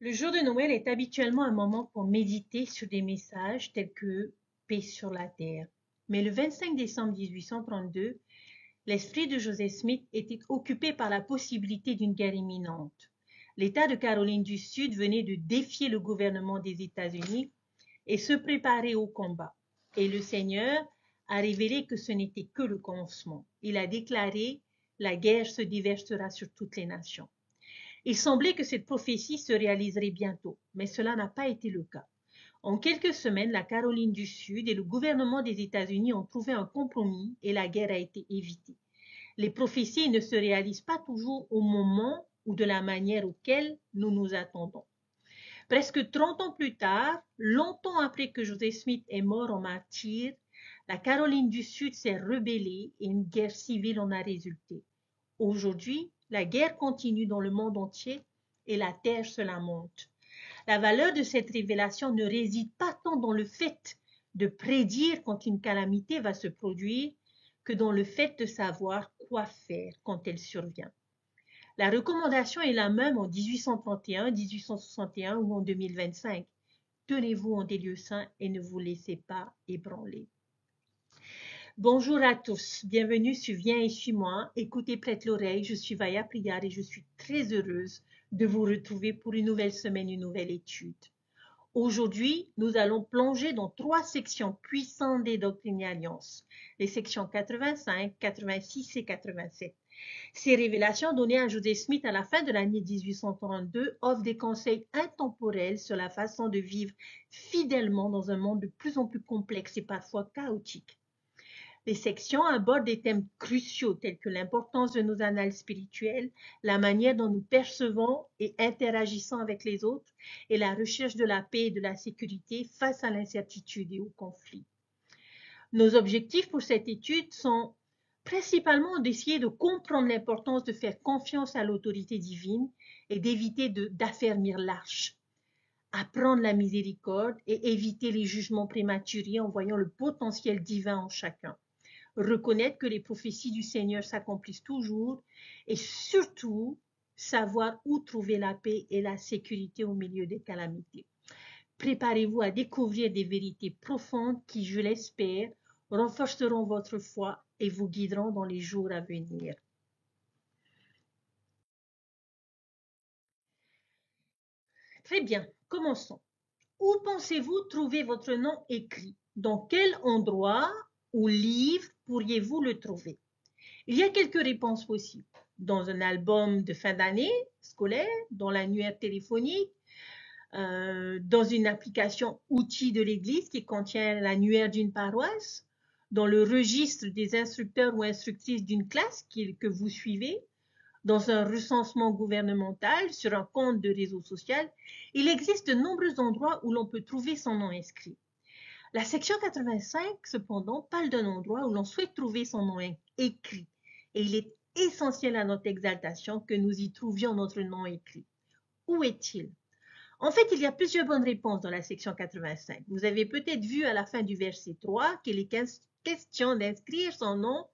Le jour de Noël est habituellement un moment pour méditer sur des messages tels que paix sur la terre. Mais le 25 décembre 1832, l'esprit de Joseph Smith était occupé par la possibilité d'une guerre imminente. L'État de Caroline du Sud venait de défier le gouvernement des États-Unis et se préparer au combat. Et le Seigneur a révélé que ce n'était que le commencement. Il a déclaré: la guerre se déversera sur toutes les nations. Il semblait que cette prophétie se réaliserait bientôt, mais cela n'a pas été le cas. En quelques semaines, la Caroline du Sud et le gouvernement des États-Unis ont trouvé un compromis et la guerre a été évitée. Les prophéties ne se réalisent pas toujours au moment ou de la manière auquel nous nous attendons. Presque 30 ans plus tard, longtemps après que Joseph Smith est mort en martyr, la Caroline du Sud s'est rebellée et une guerre civile en a résulté. Aujourd'hui, la guerre continue dans le monde entier et la terre se lamente. La valeur de cette révélation ne réside pas tant dans le fait de prédire quand une calamité va se produire que dans le fait de savoir quoi faire quand elle survient. La recommandation est la même en 1831, 1861 ou en 2025. Tenez-vous en des lieux saints et ne vous laissez pas ébranler. Bonjour à tous, bienvenue sur Viens et suis-moi. Écoutez, prête l'oreille, je suis Vaya Priyar et je suis très heureuse de vous retrouver pour une nouvelle semaine, une nouvelle étude. Aujourd'hui, nous allons plonger dans 3 sections puissantes des Doctrines et Alliances, les sections 85, 86 et 87. Ces révélations données à Joseph Smith à la fin de l'année 1832 offrent des conseils intemporels sur la façon de vivre fidèlement dans un monde de plus en plus complexe et parfois chaotique. Les sections abordent des thèmes cruciaux tels que l'importance de nos annales spirituelles, la manière dont nous percevons et interagissons avec les autres et la recherche de la paix et de la sécurité face à l'incertitude et au conflit. Nos objectifs pour cette étude sont principalement d'essayer de comprendre l'importance de faire confiance à l'autorité divine et d'éviter d'affermir l'arche, apprendre la miséricorde et éviter les jugements prématurés en voyant le potentiel divin en chacun. Reconnaître que les prophéties du Seigneur s'accomplissent toujours et surtout savoir où trouver la paix et la sécurité au milieu des calamités. Préparez-vous à découvrir des vérités profondes qui, je l'espère, renforceront votre foi et vous guideront dans les jours à venir. Très bien, commençons. Où pensez-vous trouver votre nom écrit? Dans quel endroit ou livre pourriez-vous le trouver? Il y a quelques réponses possibles. Dans un album de fin d'année scolaire, dans l'annuaire téléphonique, dans une application outil de l'Église qui contient l'annuaire d'une paroisse, dans le registre des instructeurs ou instructrices d'une classe que vous suivez, dans un recensement gouvernemental, sur un compte de réseau social. Il existe de nombreux endroits où l'on peut trouver son nom inscrit. La section 85, cependant, parle d'un endroit où l'on souhaite trouver son nom écrit. Et il est essentiel à notre exaltation que nous y trouvions notre nom écrit. Où est-il? En fait, il y a plusieurs bonnes réponses dans la section 85. Vous avez peut-être vu à la fin du verset 3 qu'il est question d'inscrire son nom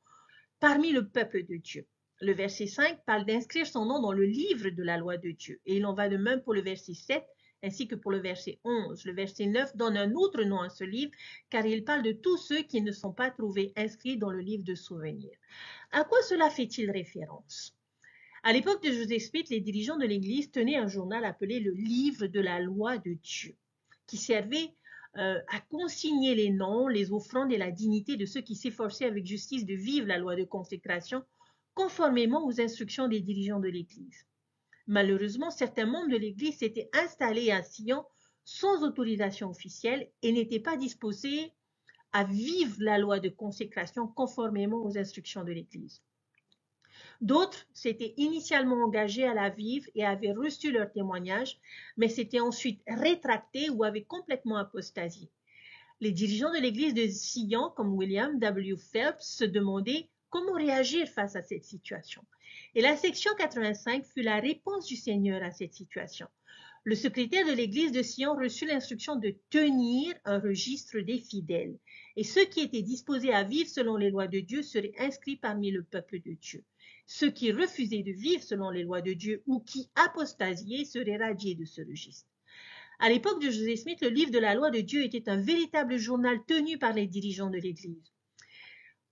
parmi le peuple de Dieu. Le verset 5 parle d'inscrire son nom dans le livre de la loi de Dieu. Et il en va de même pour le verset 7 ainsi que pour le verset 11. Le verset 9 donne un autre nom à ce livre car il parle de tous ceux qui ne sont pas trouvés inscrits dans le livre de souvenirs. À quoi cela fait-il référence? À l'époque de Joseph Smith, les dirigeants de l'Église tenaient un journal appelé le livre de la loi de Dieu, qui servait à consigner les noms, les offrandes et la dignité de ceux qui s'efforçaient avec justice de vivre la loi de consécration conformément aux instructions des dirigeants de l'Église. Malheureusement, certains membres de l'Église s'étaient installés à Sion sans autorisation officielle et n'étaient pas disposés à vivre la loi de consécration conformément aux instructions de l'Église. D'autres s'étaient initialement engagés à la vivre et avaient reçu leur témoignage, mais s'étaient ensuite rétractés ou avaient complètement apostasié. Les dirigeants de l'Église de Sion, comme William W. Phelps, se demandaient comment réagir face à cette situation. Et la section 85 fut la réponse du Seigneur à cette situation. Le secrétaire de l'Église de Sion reçut l'instruction de tenir un registre des fidèles, et ceux qui étaient disposés à vivre selon les lois de Dieu seraient inscrits parmi le peuple de Dieu. Ceux qui refusaient de vivre selon les lois de Dieu ou qui apostasiaient seraient radiés de ce registre. À l'époque de Joseph Smith, le livre de la loi de Dieu était un véritable journal tenu par les dirigeants de l'Église.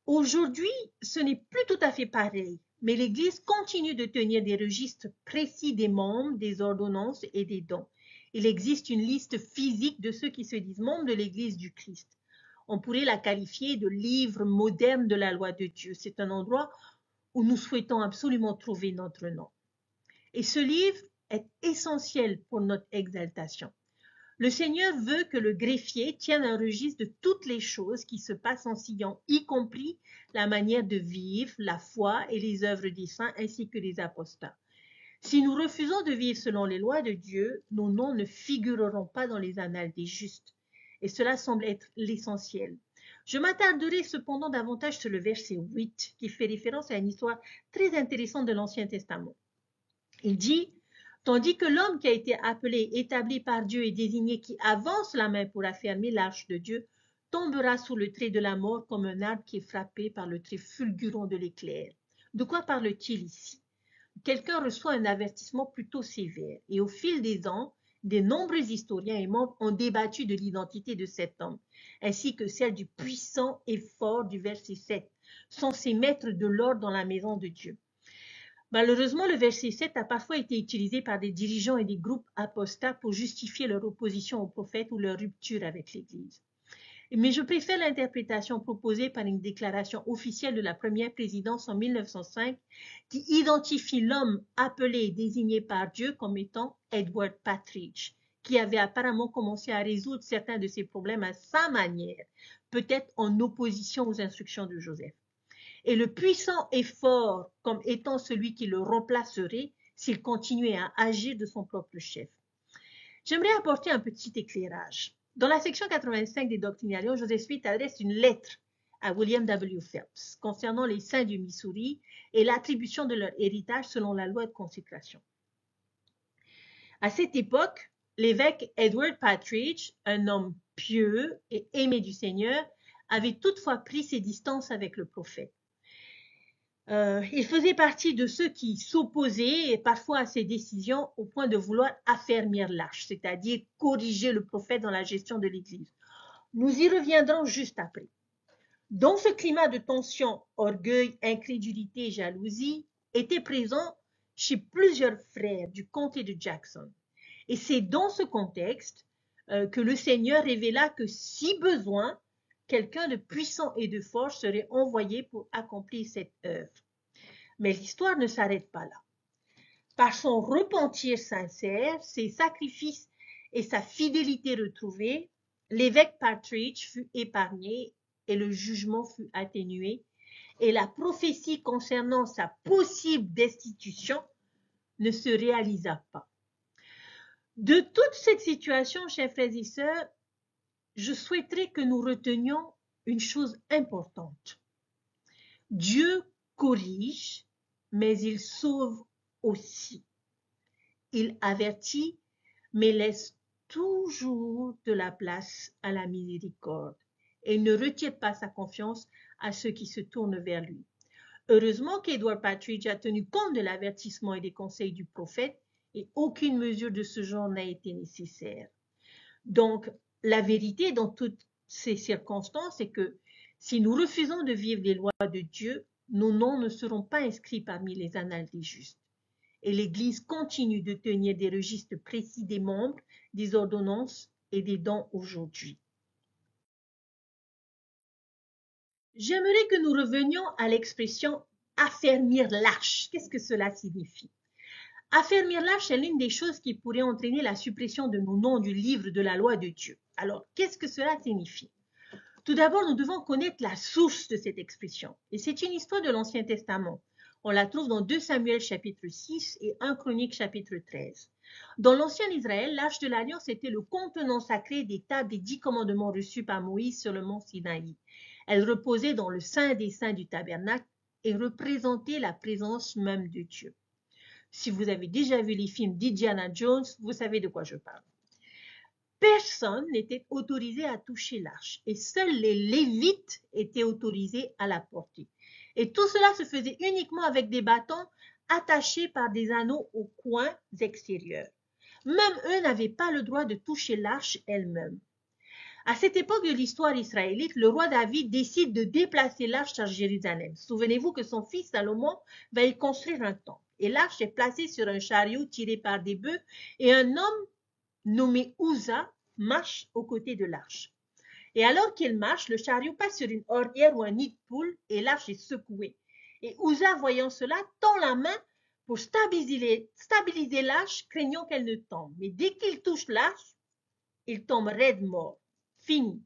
Aujourd'hui, ce n'est plus tout à fait pareil, mais l'Église continue de tenir des registres précis des membres, des ordonnances et des dons. Il existe une liste physique de ceux qui se disent membres de l'Église du Christ. On pourrait la qualifier de livre moderne de la loi de Dieu. C'est un endroit où nous souhaitons absolument trouver notre nom. Et ce livre est essentiel pour notre exaltation. Le Seigneur veut que le greffier tienne un registre de toutes les choses qui se passent en Sion, y compris la manière de vivre, la foi et les œuvres des saints ainsi que des apostats. Si nous refusons de vivre selon les lois de Dieu, nos noms ne figureront pas dans les annales des justes. Et cela semble être l'essentiel. Je m'attarderai cependant davantage sur le verset 8 qui fait référence à une histoire très intéressante de l'Ancien Testament. Il dit « Tandis que l'homme qui a été appelé, établi par Dieu et désigné qui avance la main pour affermir l'arche de Dieu, tombera sous le trait de la mort comme un arbre qui est frappé par le trait fulgurant de l'éclair. » De quoi parle-t-il ici? Quelqu'un reçoit un avertissement plutôt sévère et au fil des ans, de nombreux historiens et membres ont débattu de l'identité de cet homme, ainsi que celle du puissant et fort du verset 7, censé mettre de l'ordre dans la maison de Dieu. Malheureusement, le verset 7 a parfois été utilisé par des dirigeants et des groupes apostats pour justifier leur opposition au prophète ou leur rupture avec l'Église. Mais je préfère l'interprétation proposée par une déclaration officielle de la première présidence en 1905 qui identifie l'homme appelé et désigné par Dieu comme étant Edward Partridge, qui avait apparemment commencé à résoudre certains de ses problèmes à sa manière, peut-être en opposition aux instructions de Joseph. Et le puissant et fort comme étant celui qui le remplacerait s'il continuait à agir de son propre chef. J'aimerais apporter un petit éclairage. Dans la section 85 des Doctrinalions, Joseph Smith adresse une lettre à William W. Phelps concernant les saints du Missouri et l'attribution de leur héritage selon la loi de consécration. À cette époque, l'évêque Edward Partridge, un homme pieux et aimé du Seigneur, avait toutefois pris ses distances avec le prophète. Il faisait partie de ceux qui s'opposaient parfois à ses décisions au point de vouloir affermir l'arche, c'est-à-dire corriger le prophète dans la gestion de l'Église. Nous y reviendrons juste après. Dans ce climat de tension, orgueil, incrédulité et jalousie était présent chez plusieurs frères du comté de Jackson. Et c'est dans ce contexte que le Seigneur révéla que si besoin, quelqu'un de puissant et de fort serait envoyé pour accomplir cette œuvre. Mais l'histoire ne s'arrête pas là. Par son repentir sincère, ses sacrifices et sa fidélité retrouvée, l'évêque Partridge fut épargné et le jugement fut atténué, et la prophétie concernant sa possible destitution ne se réalisa pas. De toute cette situation, chers frères et sœurs, je souhaiterais que nous retenions une chose importante. Dieu corrige, mais il sauve aussi. Il avertit, mais laisse toujours de la place à la miséricorde et ne retire pas sa confiance à ceux qui se tournent vers lui. Heureusement qu'Edward Partridge a tenu compte de l'avertissement et des conseils du prophète et aucune mesure de ce genre n'a été nécessaire. Donc, la vérité dans toutes ces circonstances est que si nous refusons de vivre les lois de Dieu, nos noms ne seront pas inscrits parmi les annales des justes. Et l'Église continue de tenir des registres précis des membres, des ordonnances et des dons aujourd'hui. J'aimerais que nous revenions à l'expression « affermir l'arche ». Qu'est-ce que cela signifie? Affermir l'arche est l'une des choses qui pourrait entraîner la suppression de nos noms du livre de la loi de Dieu. Alors, qu'est-ce que cela signifie? Tout d'abord, nous devons connaître la source de cette expression. Et c'est une histoire de l'Ancien Testament. On la trouve dans 2 Samuel chapitre 6 et 1 Chronique chapitre 13. Dans l'ancien Israël, l'arche de l'Alliance était le contenant sacré des tables des 10 commandements reçus par Moïse sur le mont Sinaï. Elle reposait dans le Saint des Saints du tabernacle et représentait la présence même de Dieu. Si vous avez déjà vu les films d'Indiana Jones, vous savez de quoi je parle. Personne n'était autorisé à toucher l'arche et seuls les Lévites étaient autorisés à la porter. Et tout cela se faisait uniquement avec des bâtons attachés par des anneaux aux coins extérieurs. Même eux n'avaient pas le droit de toucher l'arche elle-même. À cette époque de l'histoire israélite, le roi David décide de déplacer l'arche à Jérusalem. Souvenez-vous que son fils Salomon va y construire un temple. Et l'arche est placée sur un chariot tiré par des bœufs et un homme nommé Uza marche aux côtés de l'arche. Et alors qu'il marche, le chariot passe sur une ornière ou un nid de poule et l'arche est secouée. Et Uza, voyant cela, tend la main pour stabiliser l'arche, craignant qu'elle ne tombe. Mais dès qu'il touche l'arche, il tombe raide mort. Fini.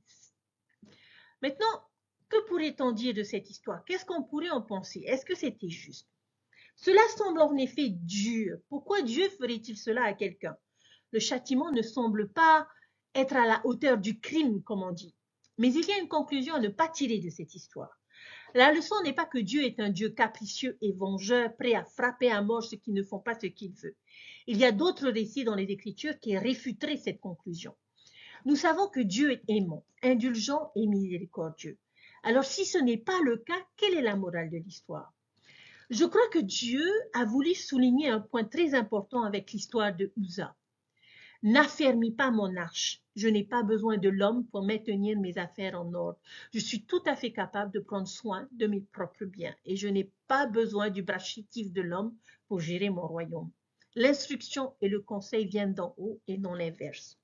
Maintenant, que pourrait-on dire de cette histoire? Qu'est-ce qu'on pourrait en penser? Est-ce que c'était juste? Cela semble en effet dur. Pourquoi Dieu ferait-il cela à quelqu'un? Le châtiment ne semble pas être à la hauteur du crime, comme on dit. Mais il y a une conclusion à ne pas tirer de cette histoire. La leçon n'est pas que Dieu est un Dieu capricieux et vengeur, prêt à frapper à mort ceux qui ne font pas ce qu'il veut. Il y a d'autres récits dans les Écritures qui réfuteraient cette conclusion. Nous savons que Dieu est aimant, indulgent et miséricordieux. Alors si ce n'est pas le cas, quelle est la morale de l'histoire? Je crois que Dieu a voulu souligner un point très important avec l'histoire de Uza. N'affermis pas mon arche. Je n'ai pas besoin de l'homme pour maintenir mes affaires en ordre. Je suis tout à fait capable de prendre soin de mes propres biens et je n'ai pas besoin du bras chétif de l'homme pour gérer mon royaume. L'instruction et le conseil viennent d'en haut et non l'inverse.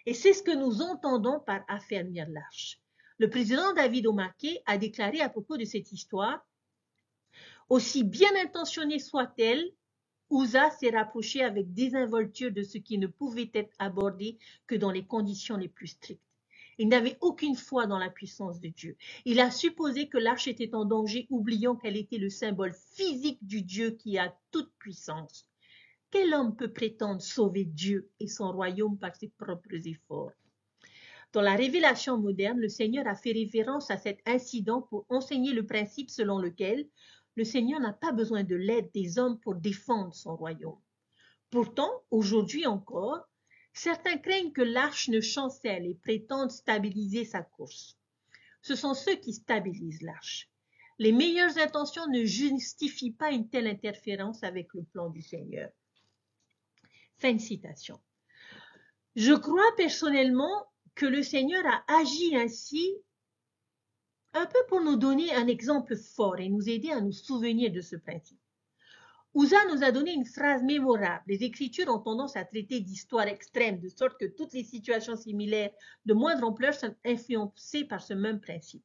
Et c'est ce que nous entendons par affermir l'arche. Le président David Omaké a déclaré à propos de cette histoire, aussi bien intentionnée soit-elle, Uza s'est rapproché avec désinvolture de ce qui ne pouvait être abordé que dans les conditions les plus strictes. Il n'avait aucune foi dans la puissance de Dieu. Il a supposé que l'arche était en danger, oubliant qu'elle était le symbole physique du Dieu qui a toute puissance. Quel homme peut prétendre sauver Dieu et son royaume par ses propres efforts? Dans la révélation moderne, le Seigneur a fait référence à cet incident pour enseigner le principe selon lequel le Seigneur n'a pas besoin de l'aide des hommes pour défendre son royaume. Pourtant, aujourd'hui encore, certains craignent que l'arche ne chancelle et prétendent stabiliser sa course. Ce sont ceux qui stabilisent l'arche. Les meilleures intentions ne justifient pas une telle interférence avec le plan du Seigneur. Fin de citation. Je crois personnellement que le Seigneur a agi ainsi un peu pour nous donner un exemple fort et nous aider à nous souvenir de ce principe. Uza nous a donné une phrase mémorable. Les Écritures ont tendance à traiter d'histoires extrêmes, de sorte que toutes les situations similaires de moindre ampleur sont influencées par ce même principe.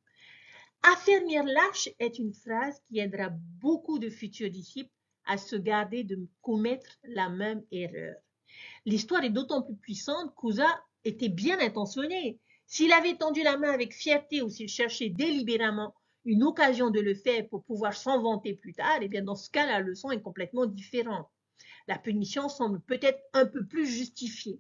Affermir l'arche est une phrase qui aidera beaucoup de futurs disciples à se garder de commettre la même erreur. L'histoire est d'autant plus puissante qu'Uza était bien intentionné. S'il avait tendu la main avec fierté ou s'il cherchait délibérément une occasion de le faire pour pouvoir s'en vanter plus tard, eh bien dans ce cas, la leçon est complètement différente. La punition semble peut-être un peu plus justifiée.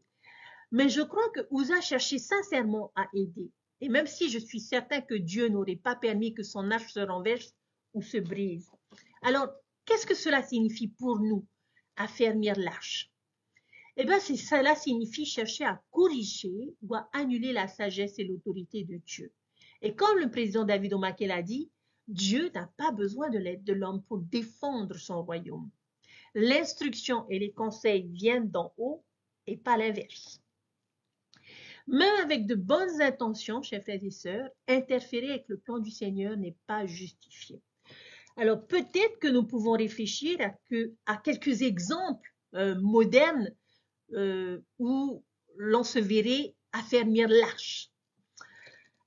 Mais je crois que Uza cherchait sincèrement à aider. Et même si je suis certain que Dieu n'aurait pas permis que son arche se renverse ou se brise. Alors, qu'est-ce que cela signifie pour nous, affermir l'arche? Eh bien, cela signifie chercher à corriger ou à annuler la sagesse et l'autorité de Dieu. Et comme le président David Omaké l'a dit, Dieu n'a pas besoin de l'aide de l'homme pour défendre son royaume. L'instruction et les conseils viennent d'en haut et pas l'inverse. Même avec de bonnes intentions, chers frères et sœurs, interférer avec le plan du Seigneur n'est pas justifié. Alors peut-être que nous pouvons réfléchir à quelques exemples modernes où l'on se verrait affermir l'arche.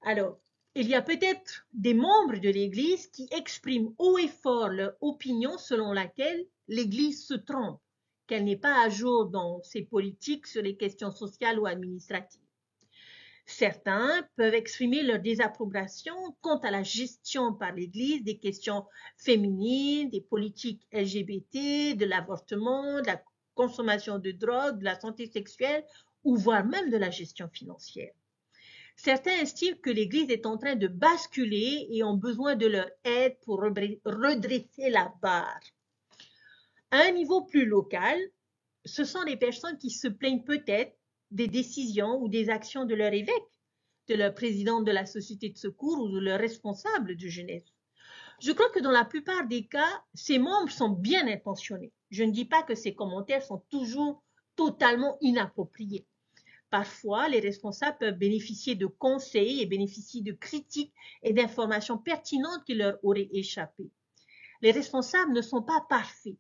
Alors, il y a peut-être des membres de l'Église qui expriment haut et fort leur opinion selon laquelle l'Église se trompe, qu'elle n'est pas à jour dans ses politiques sur les questions sociales ou administratives. Certains peuvent exprimer leur désapprobation quant à la gestion par l'Église des questions féminines, des politiques LGBT, de l'avortement, de la consommation de drogue, de la santé sexuelle ou voire même de la gestion financière. Certains estiment que l'Église est en train de basculer et ont besoin de leur aide pour redresser la barre. À un niveau plus local, ce sont les personnes qui se plaignent peut-être des décisions ou des actions de leur évêque, de leur président de la société de secours ou de leur responsable de jeunesse. Je crois que dans la plupart des cas, ces membres sont bien intentionnés. Je ne dis pas que ces commentaires sont toujours totalement inappropriés. Parfois, les responsables peuvent bénéficier de conseils et bénéficier de critiques et d'informations pertinentes qui leur auraient échappé. Les responsables ne sont pas parfaits,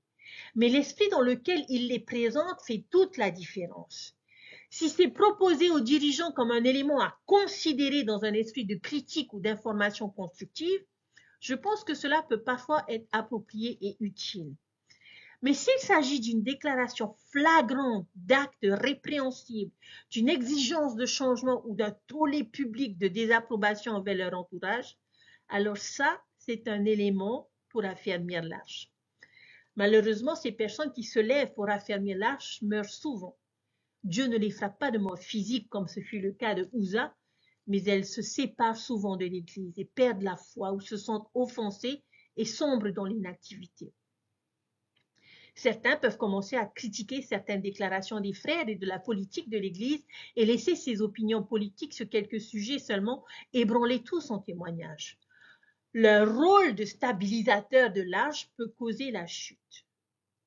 mais l'esprit dans lequel ils les présentent fait toute la différence. Si c'est proposé aux dirigeants comme un élément à considérer dans un esprit de critique ou d'information constructive, je pense que cela peut parfois être approprié et utile. Mais s'il s'agit d'une déclaration flagrante d'actes répréhensibles, d'une exigence de changement ou d'un tollé public de désapprobation envers leur entourage, alors ça, c'est un élément pour affermir l'arche. Malheureusement, ces personnes qui se lèvent pour affermir l'arche meurent souvent. Dieu ne les frappe pas de mort physique comme ce fut le cas de Uza, mais elles se séparent souvent de l'Église et perdent la foi ou se sentent offensées et sombrent dans l'inactivité. Certains peuvent commencer à critiquer certaines déclarations des frères et de la politique de l'Église et laisser ses opinions politiques sur quelques sujets seulement ébranler tout son témoignage. Leur rôle de stabilisateur de l'arche peut causer la chute.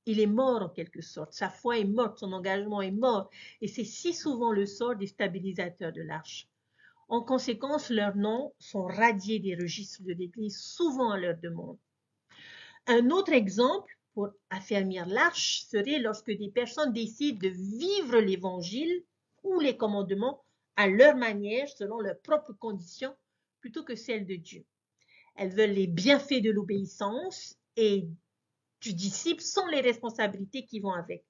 Il est mort en quelque sorte, sa foi est morte, son engagement est mort, et c'est si souvent le sort des stabilisateurs de l'arche. En conséquence, leurs noms sont radiés des registres de l'Église, souvent à leur demande. Un autre exemple pour affermir l'arche serait lorsque des personnes décident de vivre l'Évangile ou les commandements à leur manière, selon leurs propres conditions, plutôt que celles de Dieu. Elles veulent les bienfaits de l'obéissance et du disciple sans les responsabilités qui vont avec.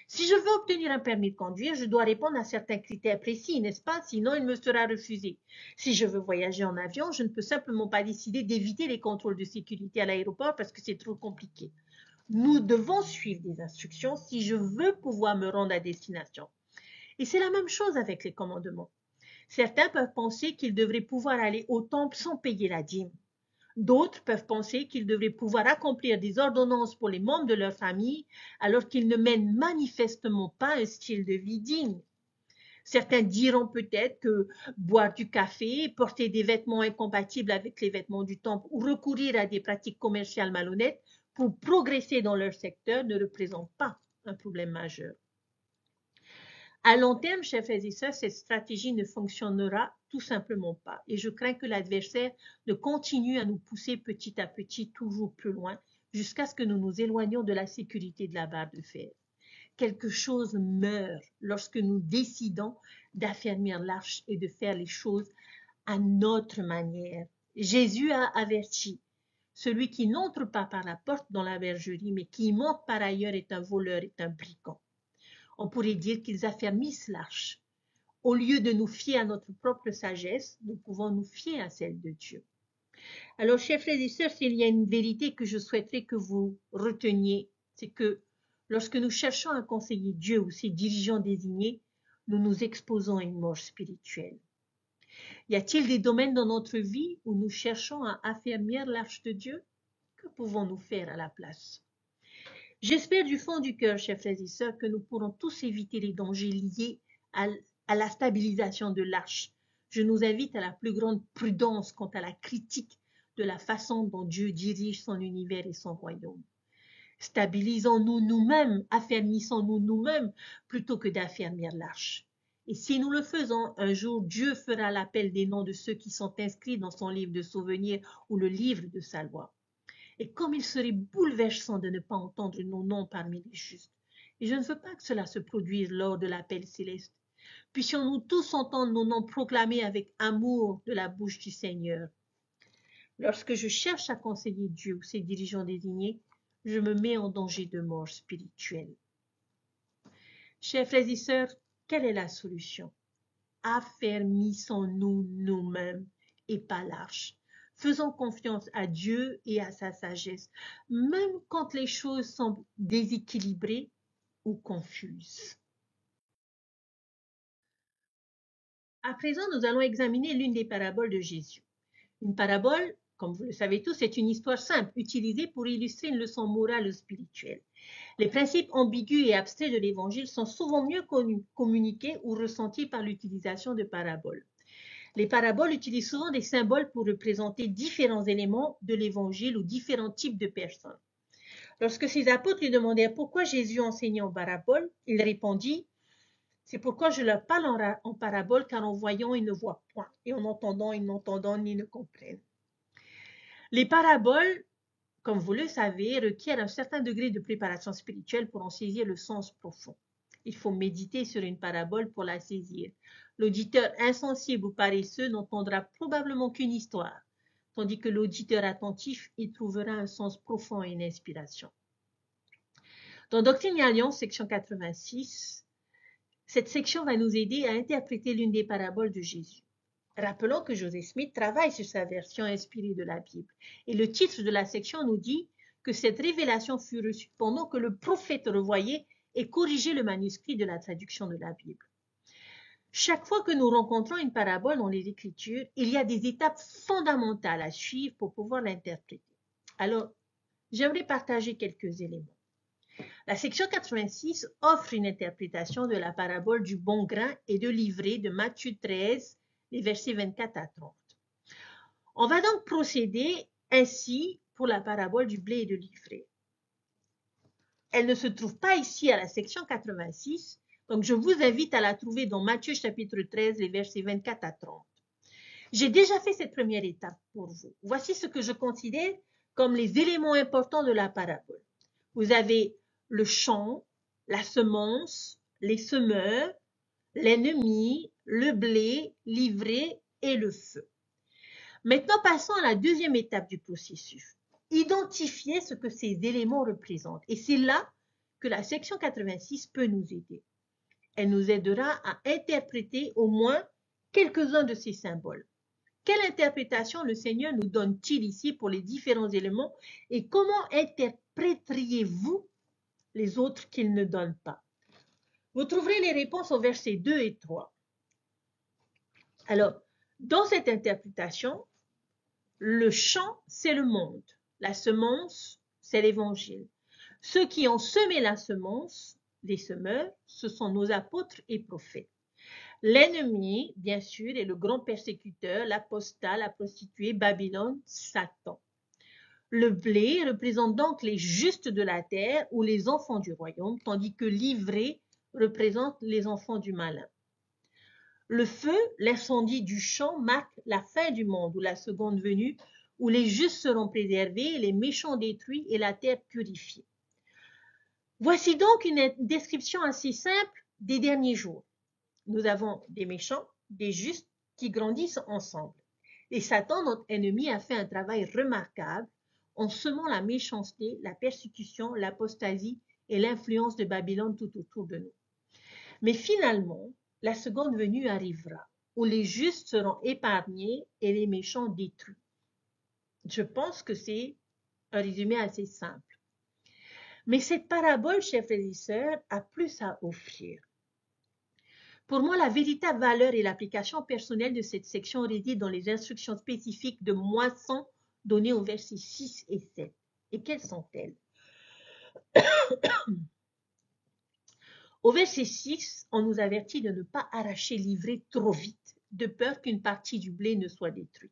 Si je veux obtenir un permis de conduire, je dois répondre à certains critères précis, n'est-ce pas? Sinon, il me sera refusé. Si je veux voyager en avion, je ne peux simplement pas décider d'éviter les contrôles de sécurité à l'aéroport parce que c'est trop compliqué. Nous devons suivre des instructions si je veux pouvoir me rendre à destination. Et c'est la même chose avec les commandements. Certains peuvent penser qu'ils devraient pouvoir aller au temple sans payer la dîme. D'autres peuvent penser qu'ils devraient pouvoir accomplir des ordonnances pour les membres de leur famille alors qu'ils ne mènent manifestement pas un style de vie digne. Certains diront peut-être que boire du café, porter des vêtements incompatibles avec les vêtements du temple ou recourir à des pratiques commerciales malhonnêtes pour progresser dans leur secteur ne représente pas un problème majeur. À long terme, chers frères et sœurs, cette stratégie ne fonctionnera tout simplement pas. Et je crains que l'adversaire ne continue à nous pousser petit à petit toujours plus loin jusqu'à ce que nous nous éloignions de la sécurité de la barre de fer. Quelque chose meurt lorsque nous décidons d'affermir l'arche et de faire les choses à notre manière. Jésus a averti, celui qui n'entre pas par la porte dans la bergerie, mais qui y monte par ailleurs est un voleur, est un brigand. On pourrait dire qu'ils affermissent l'arche. Au lieu de nous fier à notre propre sagesse, nous pouvons nous fier à celle de Dieu. Alors, chers frères et sœurs, s'il y a une vérité que je souhaiterais que vous reteniez, c'est que lorsque nous cherchons à conseiller Dieu ou ses dirigeants désignés, nous nous exposons à une mort spirituelle. Y a-t-il des domaines dans notre vie où nous cherchons à affermir l'arche de Dieu? Que pouvons-nous faire à la place? J'espère du fond du cœur, chers frères et sœurs, que nous pourrons tous éviter les dangers liés à la stabilisation de l'arche. Je nous invite à la plus grande prudence quant à la critique de la façon dont Dieu dirige son univers et son royaume. Stabilisons-nous nous-mêmes, affermissons-nous nous-mêmes plutôt que d'affermir l'arche. Et si nous le faisons, un jour, Dieu fera l'appel des noms de ceux qui sont inscrits dans son livre de souvenirs ou le livre de sa loi. Et comme il serait bouleversant de ne pas entendre nos noms parmi les justes. Et je ne veux pas que cela se produise lors de l'appel céleste. Puissions-nous tous entendre nos noms proclamés avec amour de la bouche du Seigneur. Lorsque je cherche à conseiller Dieu ou ses dirigeants désignés, je me mets en danger de mort spirituelle. Chers frères et sœurs, quelle est la solution? Affermissons-nous nous-mêmes et pas l'arche. Faisons confiance à Dieu et à sa sagesse, même quand les choses semblent déséquilibrées ou confuses. À présent, nous allons examiner l'une des paraboles de Jésus. Une parabole, comme vous le savez tous, est une histoire simple, utilisée pour illustrer une leçon morale ou spirituelle. Les principes ambigus et abstraits de l'Évangile sont souvent mieux communiqués ou ressentis par l'utilisation de paraboles. Les paraboles utilisent souvent des symboles pour représenter différents éléments de l'évangile ou différents types de personnes. Lorsque ses apôtres lui demandèrent pourquoi Jésus enseignait en parabole, il répondit: c'est pourquoi je leur parle en parabole, car en voyant, ils ne voient point, et en entendant, ils n'entendent ni ne comprennent. Les paraboles, comme vous le savez, requièrent un certain degré de préparation spirituelle pour en saisir le sens profond. Il faut méditer sur une parabole pour la saisir. L'auditeur insensible ou paresseux n'entendra probablement qu'une histoire, tandis que l'auditeur attentif y trouvera un sens profond et une inspiration. Dans Doctrine et Alliance, section 86, cette section va nous aider à interpréter l'une des paraboles de Jésus. Rappelons que Joseph Smith travaille sur sa version inspirée de la Bible. Et le titre de la section nous dit que cette révélation fut reçue pendant que le prophète revoyait et corrigeait le manuscrit de la traduction de la Bible. Chaque fois que nous rencontrons une parabole dans les Écritures, il y a des étapes fondamentales à suivre pour pouvoir l'interpréter. Alors, j'aimerais partager quelques éléments. La section 86 offre une interprétation de la parabole du bon grain et de l'ivraie de Matthieu 13, les versets 24 à 30. On va donc procéder ainsi pour la parabole du blé et de l'ivraie. Elle ne se trouve pas ici à la section 86, donc je vous invite à la trouver dans Matthieu chapitre 13, les versets 24 à 30. J'ai déjà fait cette première étape pour vous. Voici ce que je considère comme les éléments importants de la parabole. Vous avez le champ, la semence, les semeurs, l'ennemi, le blé, l'ivraie et le feu. Maintenant, passons à la deuxième étape du processus. Identifier ce que ces éléments représentent. Et c'est là que la section 86 peut nous aider. Elle nous aidera à interpréter au moins quelques-uns de ces symboles. Quelle interprétation le Seigneur nous donne-t-il ici pour les différents éléments et comment interpréteriez-vous les autres qu'il ne donne pas? Vous trouverez les réponses au versets 2 et 3. Alors, dans cette interprétation, le champ, c'est le monde. La semence, c'est l'évangile. Ceux qui ont semé la semence, les semeurs, ce sont nos apôtres et prophètes. L'ennemi, bien sûr, est le grand persécuteur, l'apostat, la prostituée, Babylone, Satan. Le blé représente donc les justes de la terre ou les enfants du royaume, tandis que l'ivraie représente les enfants du malin. Le feu, l'incendie du champ, marque la fin du monde ou la seconde venue, où les justes seront préservés, les méchants détruits et la terre purifiée. Voici donc une description assez simple des derniers jours. Nous avons des méchants, des justes qui grandissent ensemble. Et Satan, notre ennemi, a fait un travail remarquable en semant la méchanceté, la persécution, l'apostasie et l'influence de Babylone tout autour de nous. Mais finalement, la seconde venue arrivera, où les justes seront épargnés et les méchants détruits. Je pense que c'est un résumé assez simple. Mais cette parabole, chers frères et sœurs, a plus à offrir. Pour moi, la véritable valeur et l'application personnelle de cette section réside dans les instructions spécifiques de moisson données au versets 6 et 7. Et quelles sont-elles? Au verset 6, on nous avertit de ne pas arracher l'ivraie trop vite, de peur qu'une partie du blé ne soit détruite.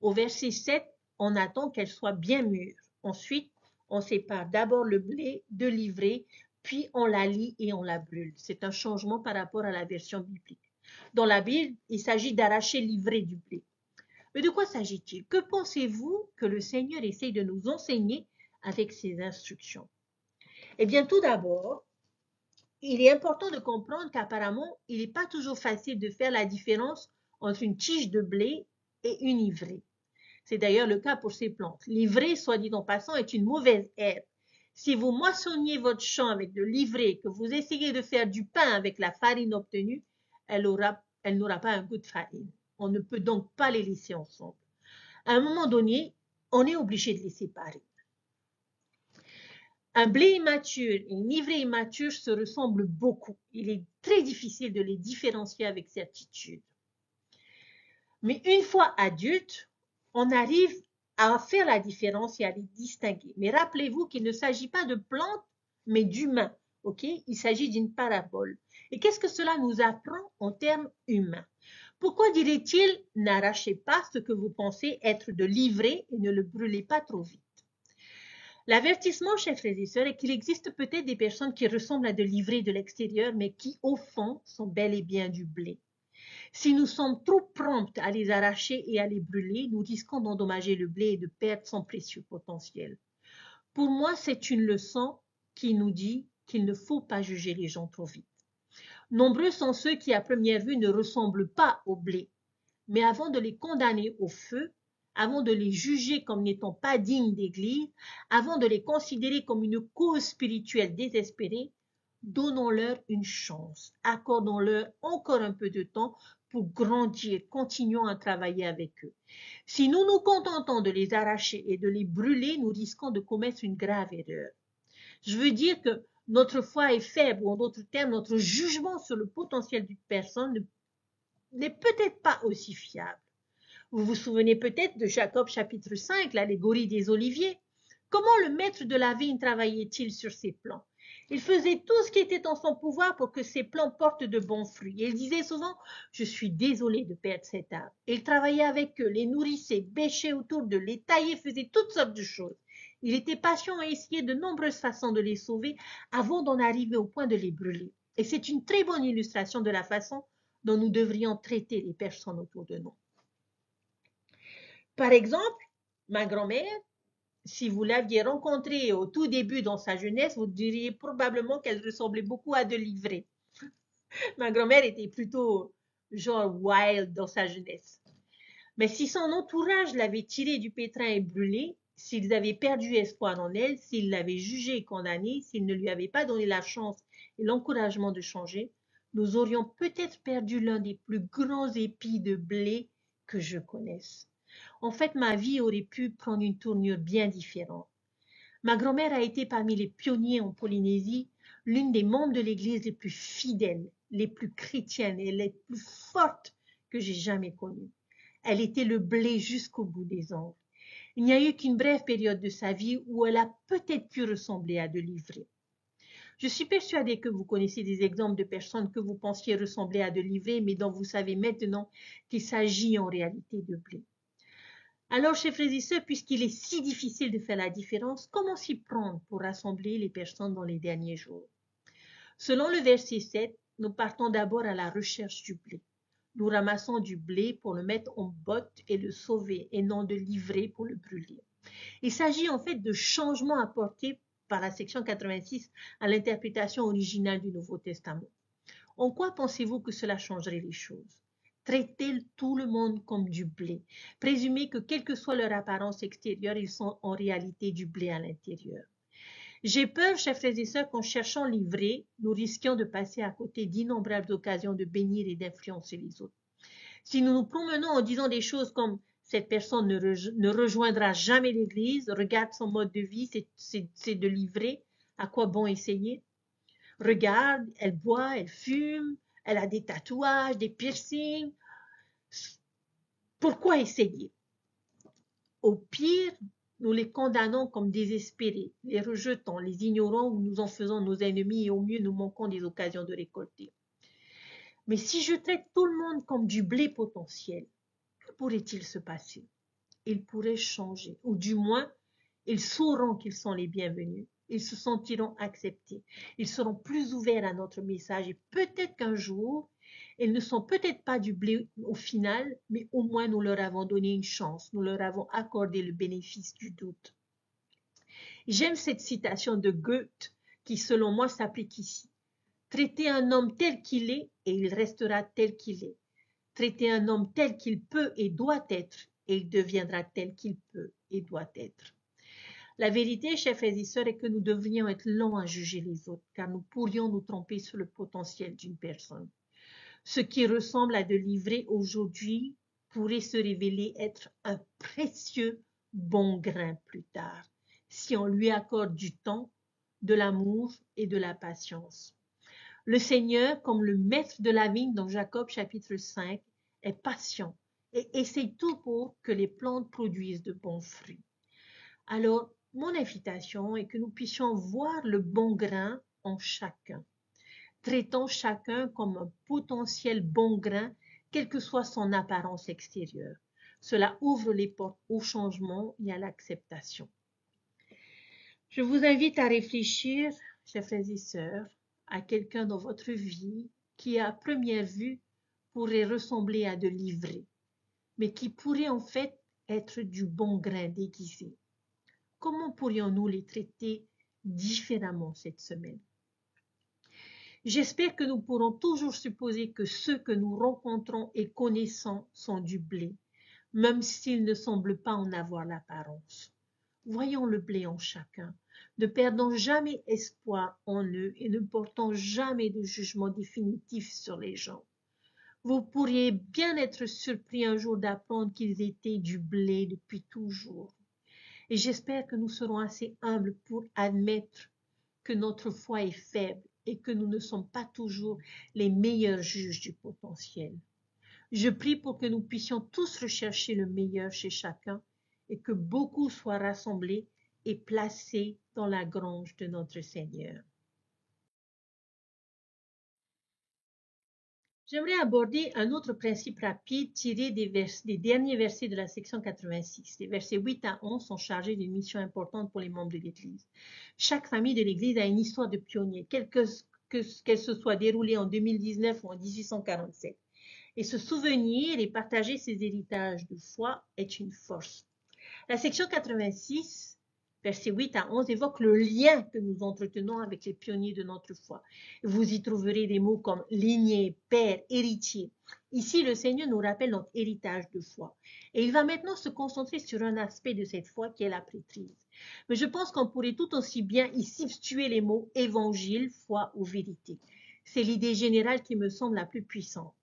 Au verset 7, on attend qu'elle soit bien mûre. Ensuite, on sépare d'abord le blé de l'ivraie, puis on la lie et on la brûle. C'est un changement par rapport à la version biblique. Dans la Bible, il s'agit d'arracher l'ivraie du blé. Mais de quoi s'agit-il? Que pensez-vous que le Seigneur essaye de nous enseigner avec ces instructions? Eh bien, tout d'abord, il est important de comprendre qu'apparemment, il n'est pas toujours facile de faire la différence entre une tige de blé et une ivraie. C'est d'ailleurs le cas pour ces plantes. L'ivraie, soit dit en passant, est une mauvaise herbe. Si vous moissonniez votre champ avec de l'ivraie, que vous essayez de faire du pain avec la farine obtenue, elle n'aura pas un goût de farine. On ne peut donc pas les laisser ensemble. À un moment donné, on est obligé de les séparer. Un blé immature et une ivraie immature se ressemblent beaucoup. Il est très difficile de les différencier avec certitude. Mais une fois adultes, on arrive à faire la différence et à les distinguer. Mais rappelez-vous qu'il ne s'agit pas de plantes, mais d'humains. Okay? Il s'agit d'une parabole. Et qu'est-ce que cela nous apprend en termes humains? Pourquoi dirait-il « N'arrachez pas ce que vous pensez être de l'ivraie et ne le brûlez pas trop vite ». L'avertissement, chers frères et sœurs, est qu'il existe peut-être des personnes qui ressemblent à de l'ivraie de l'extérieur, mais qui, au fond, sont bel et bien du blé. Si nous sommes trop promptes à les arracher et à les brûler, nous risquons d'endommager le blé et de perdre son précieux potentiel. Pour moi, c'est une leçon qui nous dit qu'il ne faut pas juger les gens trop vite. Nombreux sont ceux qui, à première vue, ne ressemblent pas au blé, mais avant de les condamner au feu, avant de les juger comme n'étant pas dignes d'église, avant de les considérer comme une cause spirituelle désespérée, donnons-leur une chance, accordons-leur encore un peu de temps pour grandir, continuons à travailler avec eux. Si nous nous contentons de les arracher et de les brûler, nous risquons de commettre une grave erreur. Je veux dire que notre foi est faible, ou en d'autres termes, notre jugement sur le potentiel d'une personne n'est peut-être pas aussi fiable. Vous vous souvenez peut-être de Jacob chapitre 5, l'allégorie des oliviers. Comment le maître de la vigne travaillait-il sur ses plants? Il faisait tout ce qui était en son pouvoir pour que ses plants portent de bons fruits. Il disait souvent « Je suis désolé de perdre cet arbre ». Il travaillait avec eux, les nourrissait, bêchait autour d'eux, les taillait, faisait toutes sortes de choses. Il était patient et essayait de nombreuses façons de les sauver avant d'en arriver au point de les brûler. Et c'est une très bonne illustration de la façon dont nous devrions traiter les personnes autour de nous. Par exemple, ma grand-mère, si vous l'aviez rencontrée au tout début dans sa jeunesse, vous diriez probablement qu'elle ressemblait beaucoup à de l'ivraie. Ma grand-mère était plutôt genre wild dans sa jeunesse. Mais si son entourage l'avait tirée du pétrin et brûlée, s'ils avaient perdu espoir en elle, s'ils l'avaient jugée et condamnée, s'ils ne lui avaient pas donné la chance et l'encouragement de changer, nous aurions peut-être perdu l'un des plus grands épis de blé que je connaisse. En fait, ma vie aurait pu prendre une tournure bien différente. Ma grand-mère a été parmi les pionniers en Polynésie, l'une des membres de l'Église les plus fidèles, les plus chrétiennes et les plus fortes que j'ai jamais connues. Elle était le blé jusqu'au bout des ongles. Il n'y a eu qu'une brève période de sa vie où elle a peut-être pu ressembler à de l'ivraie. Je suis persuadée que vous connaissez des exemples de personnes que vous pensiez ressembler à de l'ivraie, mais dont vous savez maintenant qu'il s'agit en réalité de blé. Alors, chers frères et sœurs, puisqu'il est si difficile de faire la différence, comment s'y prendre pour rassembler les personnes dans les derniers jours? Selon le verset 7, nous partons d'abord à la recherche du blé. Nous ramassons du blé pour le mettre en botte et le sauver, et non de l'ivraie pour le brûler. Il s'agit en fait de changements apportés par la section 86 à l'interprétation originale du Nouveau Testament. En quoi pensez-vous que cela changerait les choses? Traiter tout le monde comme du blé. Présumez que quelle que soit leur apparence extérieure, ils sont en réalité du blé à l'intérieur. J'ai peur, chers frères et sœurs, qu'en cherchant l'ivraie, nous risquions de passer à côté d'innombrables occasions de bénir et d'influencer les autres. Si nous nous promenons en disant des choses comme « cette personne ne rejoindra jamais l'Église, regarde son mode de vie, c'est de l'ivraie, à quoi bon essayer ?» Regarde, elle boit, elle fume, elle a des tatouages, des piercings. Pourquoi essayer? Au pire, nous les condamnons comme désespérés, les rejetons, les ignorons ou nous en faisons nos ennemis et au mieux nous manquons des occasions de récolter. Mais si je traite tout le monde comme du blé potentiel, que pourrait-il se passer? Ils pourraient changer, ou du moins, ils sauront qu'ils sont les bienvenus. Ils se sentiront acceptés. Ils seront plus ouverts à notre message et peut-être qu'un jour, ils ne sont peut-être pas du blé au final, mais au moins nous leur avons donné une chance. Nous leur avons accordé le bénéfice du doute. J'aime cette citation de Goethe qui, selon moi, s'applique ici. Traitez un homme tel qu'il est et il restera tel qu'il est. Traitez un homme tel qu'il peut et doit être et il deviendra tel qu'il peut et doit être. La vérité, chers frères et sœurs, est que nous devrions être lents à juger les autres, car nous pourrions nous tromper sur le potentiel d'une personne. Ce qui ressemble à de l'ivraie aujourd'hui pourrait se révéler être un précieux bon grain plus tard, si on lui accorde du temps, de l'amour et de la patience. Le Seigneur, comme le maître de la vigne dans Jacob chapitre 5, est patient et essaye tout pour que les plantes produisent de bons fruits. Alors, mon invitation est que nous puissions voir le bon grain en chacun. Traitons chacun comme un potentiel bon grain quelle que soit son apparence extérieure. Cela ouvre les portes au changement et à l'acceptation. Je vous invite à réfléchir, chers frères et sœurs, à quelqu'un dans votre vie qui, à première vue, pourrait ressembler à de l'ivraie, mais qui pourrait en fait être du bon grain déguisé. Comment pourrions-nous les traiter différemment cette semaine? J'espère que nous pourrons toujours supposer que ceux que nous rencontrons et connaissons sont du blé, même s'ils ne semblent pas en avoir l'apparence. Voyons le blé en chacun, ne perdons jamais espoir en eux et ne portons jamais de jugement définitif sur les gens. Vous pourriez bien être surpris un jour d'apprendre qu'ils étaient du blé depuis toujours. Et j'espère que nous serons assez humbles pour admettre que notre foi est faible et que nous ne sommes pas toujours les meilleurs juges du potentiel. Je prie pour que nous puissions tous rechercher le meilleur chez chacun et que beaucoup soient rassemblés et placés dans la grange de notre Seigneur. J'aimerais aborder un autre principe rapide tiré des derniers versets de la section 86. Les versets 8 à 11 sont chargés d'une mission importante pour les membres de l'Église. Chaque famille de l'Église a une histoire de pionnier, qu'elle se soit déroulée en 2019 ou en 1847. Et se souvenir et partager ses héritages de foi est une force. La section 86, versets 8 à 11, évoque le lien que nous entretenons avec les pionniers de notre foi. Vous y trouverez des mots comme lignée, père, héritier. Ici, le Seigneur nous rappelle notre héritage de foi. Et il va maintenant se concentrer sur un aspect de cette foi qui est la prêtrise. Mais je pense qu'on pourrait tout aussi bien y substituer les mots évangile, foi ou vérité. C'est l'idée générale qui me semble la plus puissante.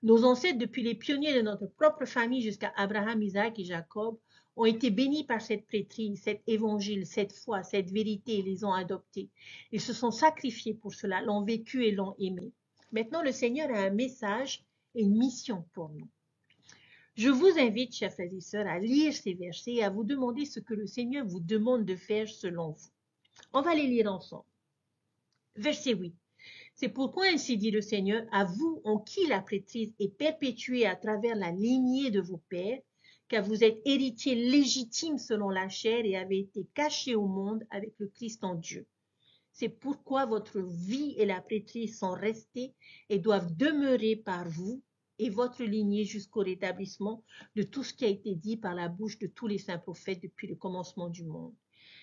Nos ancêtres, depuis les pionniers de notre propre famille jusqu'à Abraham, Isaac et Jacob, ont été bénis par cette prêtrise, cet évangile, cette foi, cette vérité et les ont adoptés. Ils se sont sacrifiés pour cela, l'ont vécu et l'ont aimé. Maintenant, le Seigneur a un message et une mission pour nous. Je vous invite, chers frères et sœurs, à lire ces versets et à vous demander ce que le Seigneur vous demande de faire selon vous. On va les lire ensemble. Verset 8. C'est pourquoi ainsi dit le Seigneur, à vous en qui la prêtrise est perpétuée à travers la lignée de vos pères, car vous êtes héritiers légitimes selon la chair et avez été cachés au monde avec le Christ en Dieu. C'est pourquoi votre vie et la prêtrise sont restées et doivent demeurer par vous et votre lignée jusqu'au rétablissement de tout ce qui a été dit par la bouche de tous les saints prophètes depuis le commencement du monde.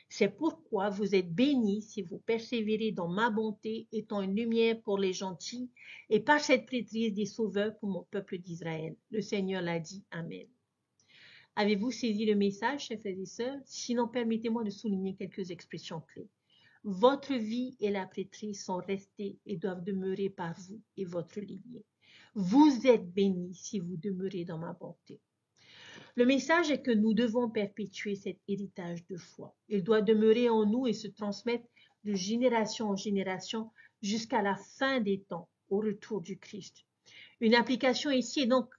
C'est pourquoi vous êtes bénis si vous persévérez dans ma bonté, étant une lumière pour les gentils, et par cette prêtrise des sauveurs pour mon peuple d'Israël. Le Seigneur l'a dit. Amen. Avez-vous saisi le message, chers frères et sœurs? Sinon, permettez-moi de souligner quelques expressions clés. Votre vie et la prêtrise sont restées et doivent demeurer par vous et votre lignée. Vous êtes bénis si vous demeurez dans ma bonté. Le message est que nous devons perpétuer cet héritage de foi. Il doit demeurer en nous et se transmettre de génération en génération jusqu'à la fin des temps, au retour du Christ. Une application ici est donc,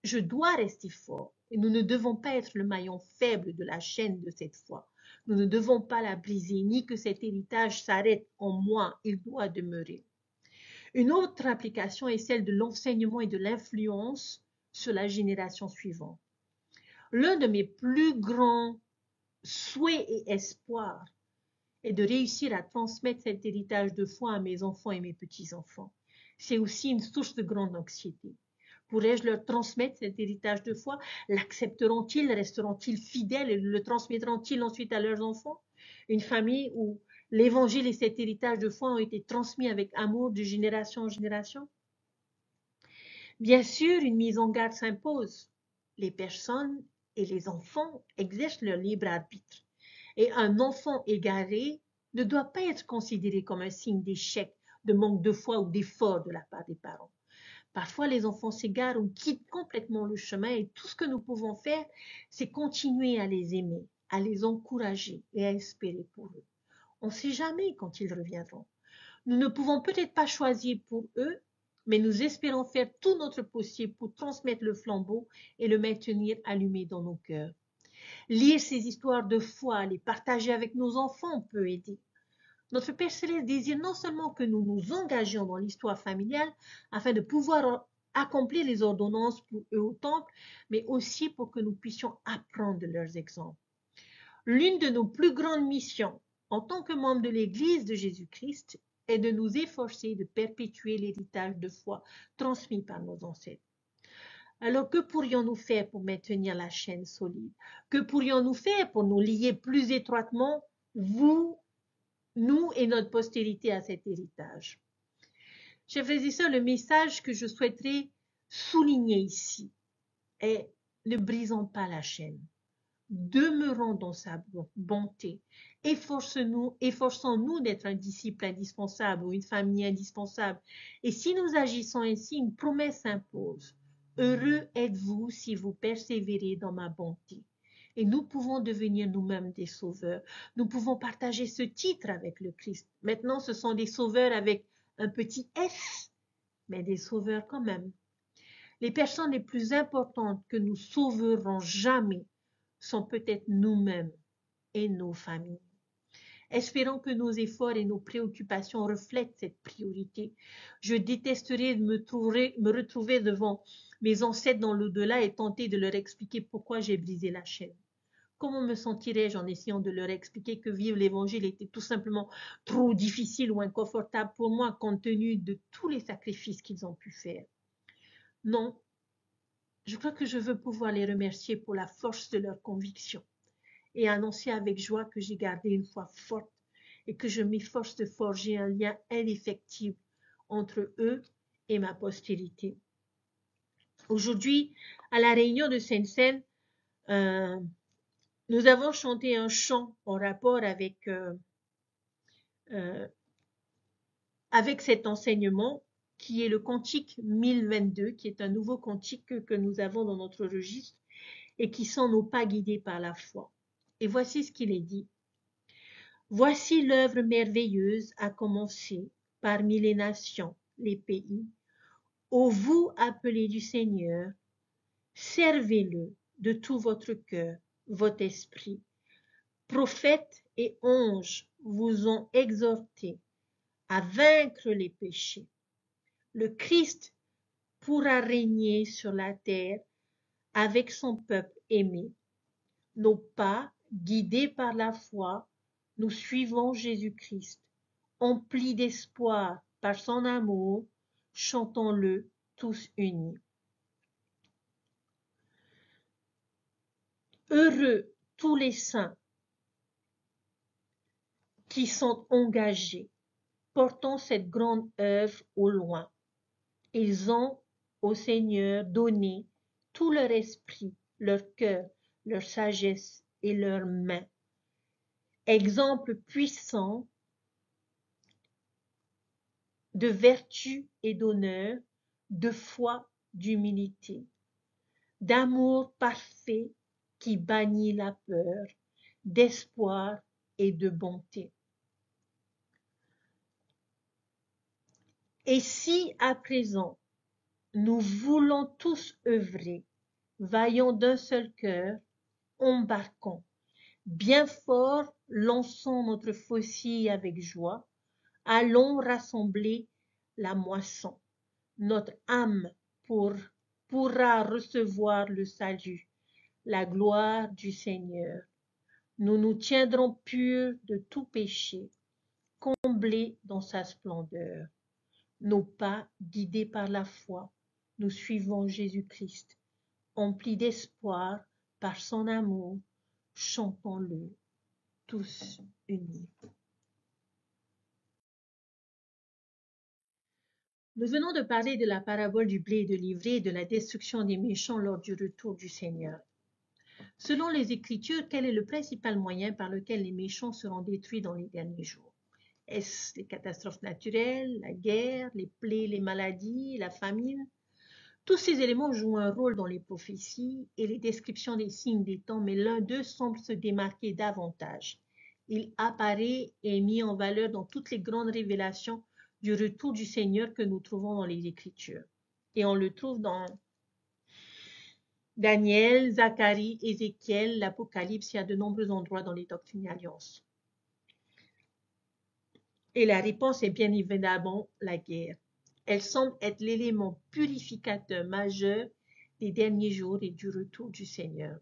je dois rester fort et nous ne devons pas être le maillon faible de la chaîne de cette foi. Nous ne devons pas la briser, ni que cet héritage s'arrête en moi, il doit demeurer. Une autre application est celle de l'enseignement et de l'influence sur la génération suivante. L'un de mes plus grands souhaits et espoirs est de réussir à transmettre cet héritage de foi à mes enfants et mes petits-enfants. C'est aussi une source de grande anxiété. Pourrais-je leur transmettre cet héritage de foi? L'accepteront-ils? Resteront-ils fidèles et le transmettront-ils ensuite à leurs enfants? Une famille où l'évangile et cet héritage de foi ont été transmis avec amour de génération en génération? Bien sûr, une mise en garde s'impose. Les personnes et les enfants exercent leur libre arbitre. Et un enfant égaré ne doit pas être considéré comme un signe d'échec, de manque de foi ou d'effort de la part des parents. Parfois, les enfants s'égarent ou quittent complètement le chemin et tout ce que nous pouvons faire, c'est continuer à les aimer, à les encourager et à espérer pour eux. On ne sait jamais quand ils reviendront. Nous ne pouvons peut-être pas choisir pour eux, mais nous espérons faire tout notre possible pour transmettre le flambeau et le maintenir allumé dans nos cœurs. Lire ces histoires de foi, les partager avec nos enfants peut aider. Notre Père Céleste désire non seulement que nous nous engagions dans l'histoire familiale afin de pouvoir accomplir les ordonnances pour eux au temple, mais aussi pour que nous puissions apprendre de leurs exemples. L'une de nos plus grandes missions en tant que membres de l'Église de Jésus-Christ est de nous efforcer de perpétuer l'héritage de foi transmis par nos ancêtres. Alors, que pourrions-nous faire pour maintenir la chaîne solide? Que pourrions-nous faire pour nous lier plus étroitement, vous, nous et notre postérité à cet héritage? Chers frères et sœurs, le message que je souhaiterais souligner ici est: ne brisons pas la chaîne. Demeurons dans sa bonté. Efforçons-nous d'être un disciple indispensable ou une famille indispensable. Et si nous agissons ainsi, une promesse s'impose. Heureux êtes-vous si vous persévérez dans ma bonté. Et nous pouvons devenir nous-mêmes des sauveurs. Nous pouvons partager ce titre avec le Christ. Maintenant, ce sont des sauveurs avec un petit S, mais des sauveurs quand même. Les personnes les plus importantes que nous sauverons jamais sont peut-être nous-mêmes et nos familles. Espérons que nos efforts et nos préoccupations reflètent cette priorité. Je détesterais de me retrouver devant mes ancêtres dans l'au-delà et tenter de leur expliquer pourquoi j'ai brisé la chaîne. Comment me sentirais-je en essayant de leur expliquer que vivre l'Évangile était tout simplement trop difficile ou inconfortable pour moi compte tenu de tous les sacrifices qu'ils ont pu faire? Non, je crois que je veux pouvoir les remercier pour la force de leur conviction et annoncer avec joie que j'ai gardé une foi forte et que je m'efforce de forger un lien indéfectible entre eux et ma postérité. Aujourd'hui, à la réunion de Sainte-Seine, nous avons chanté un chant en rapport avec cet enseignement qui est le cantique 1022, qui est un nouveau cantique que nous avons dans notre registre et qui sont nos pas guidés par la foi. Et voici ce qu'il est dit. Voici l'œuvre merveilleuse a commencé parmi les nations, les pays. Ô vous appelés du Seigneur, servez-le de tout votre cœur, votre esprit. Prophètes et anges vous ont exhorté à vaincre les péchés. Le Christ pourra régner sur la terre avec son peuple aimé. Nos pas, guidés par la foi, nous suivons Jésus-Christ. Emplis d'espoir par son amour, chantons-le tous unis. Heureux tous les saints qui sont engagés, portant cette grande œuvre au loin. Ils ont au Seigneur donné tout leur esprit, leur cœur, leur sagesse et leurs mains. Exemple puissant de vertu et d'honneur, de foi, d'humilité, d'amour parfait qui bannit la peur, d'espoir et de bonté. Et si à présent nous voulons tous œuvrer, vaillons d'un seul cœur, embarquons, bien fort, lançons notre faucille avec joie, allons rassembler la moisson. Notre âme pourra recevoir le salut, la gloire du Seigneur. Nous nous tiendrons purs de tout péché, comblés dans sa splendeur. Nos pas, guidés par la foi, nous suivons Jésus-Christ. Emplis d'espoir par son amour, chantons-le tous unis. Nous venons de parler de la parabole du blé et de l'ivraie et de la destruction des méchants lors du retour du Seigneur. Selon les Écritures, quel est le principal moyen par lequel les méchants seront détruits dans les derniers jours? Est-ce les catastrophes naturelles, la guerre, les plaies, les maladies, la famine? Tous ces éléments jouent un rôle dans les prophéties et les descriptions des signes des temps, mais l'un d'eux semble se démarquer davantage. Il apparaît et est mis en valeur dans toutes les grandes révélations du retour du Seigneur que nous trouvons dans les Écritures. Et on le trouve dans Daniel, Zacharie, Ézéchiel, l'Apocalypse, il y a de nombreux endroits dans les Doctrines et Alliances. Et la réponse est bien évidemment la guerre. Elle semble être l'élément purificateur majeur des derniers jours et du retour du Seigneur.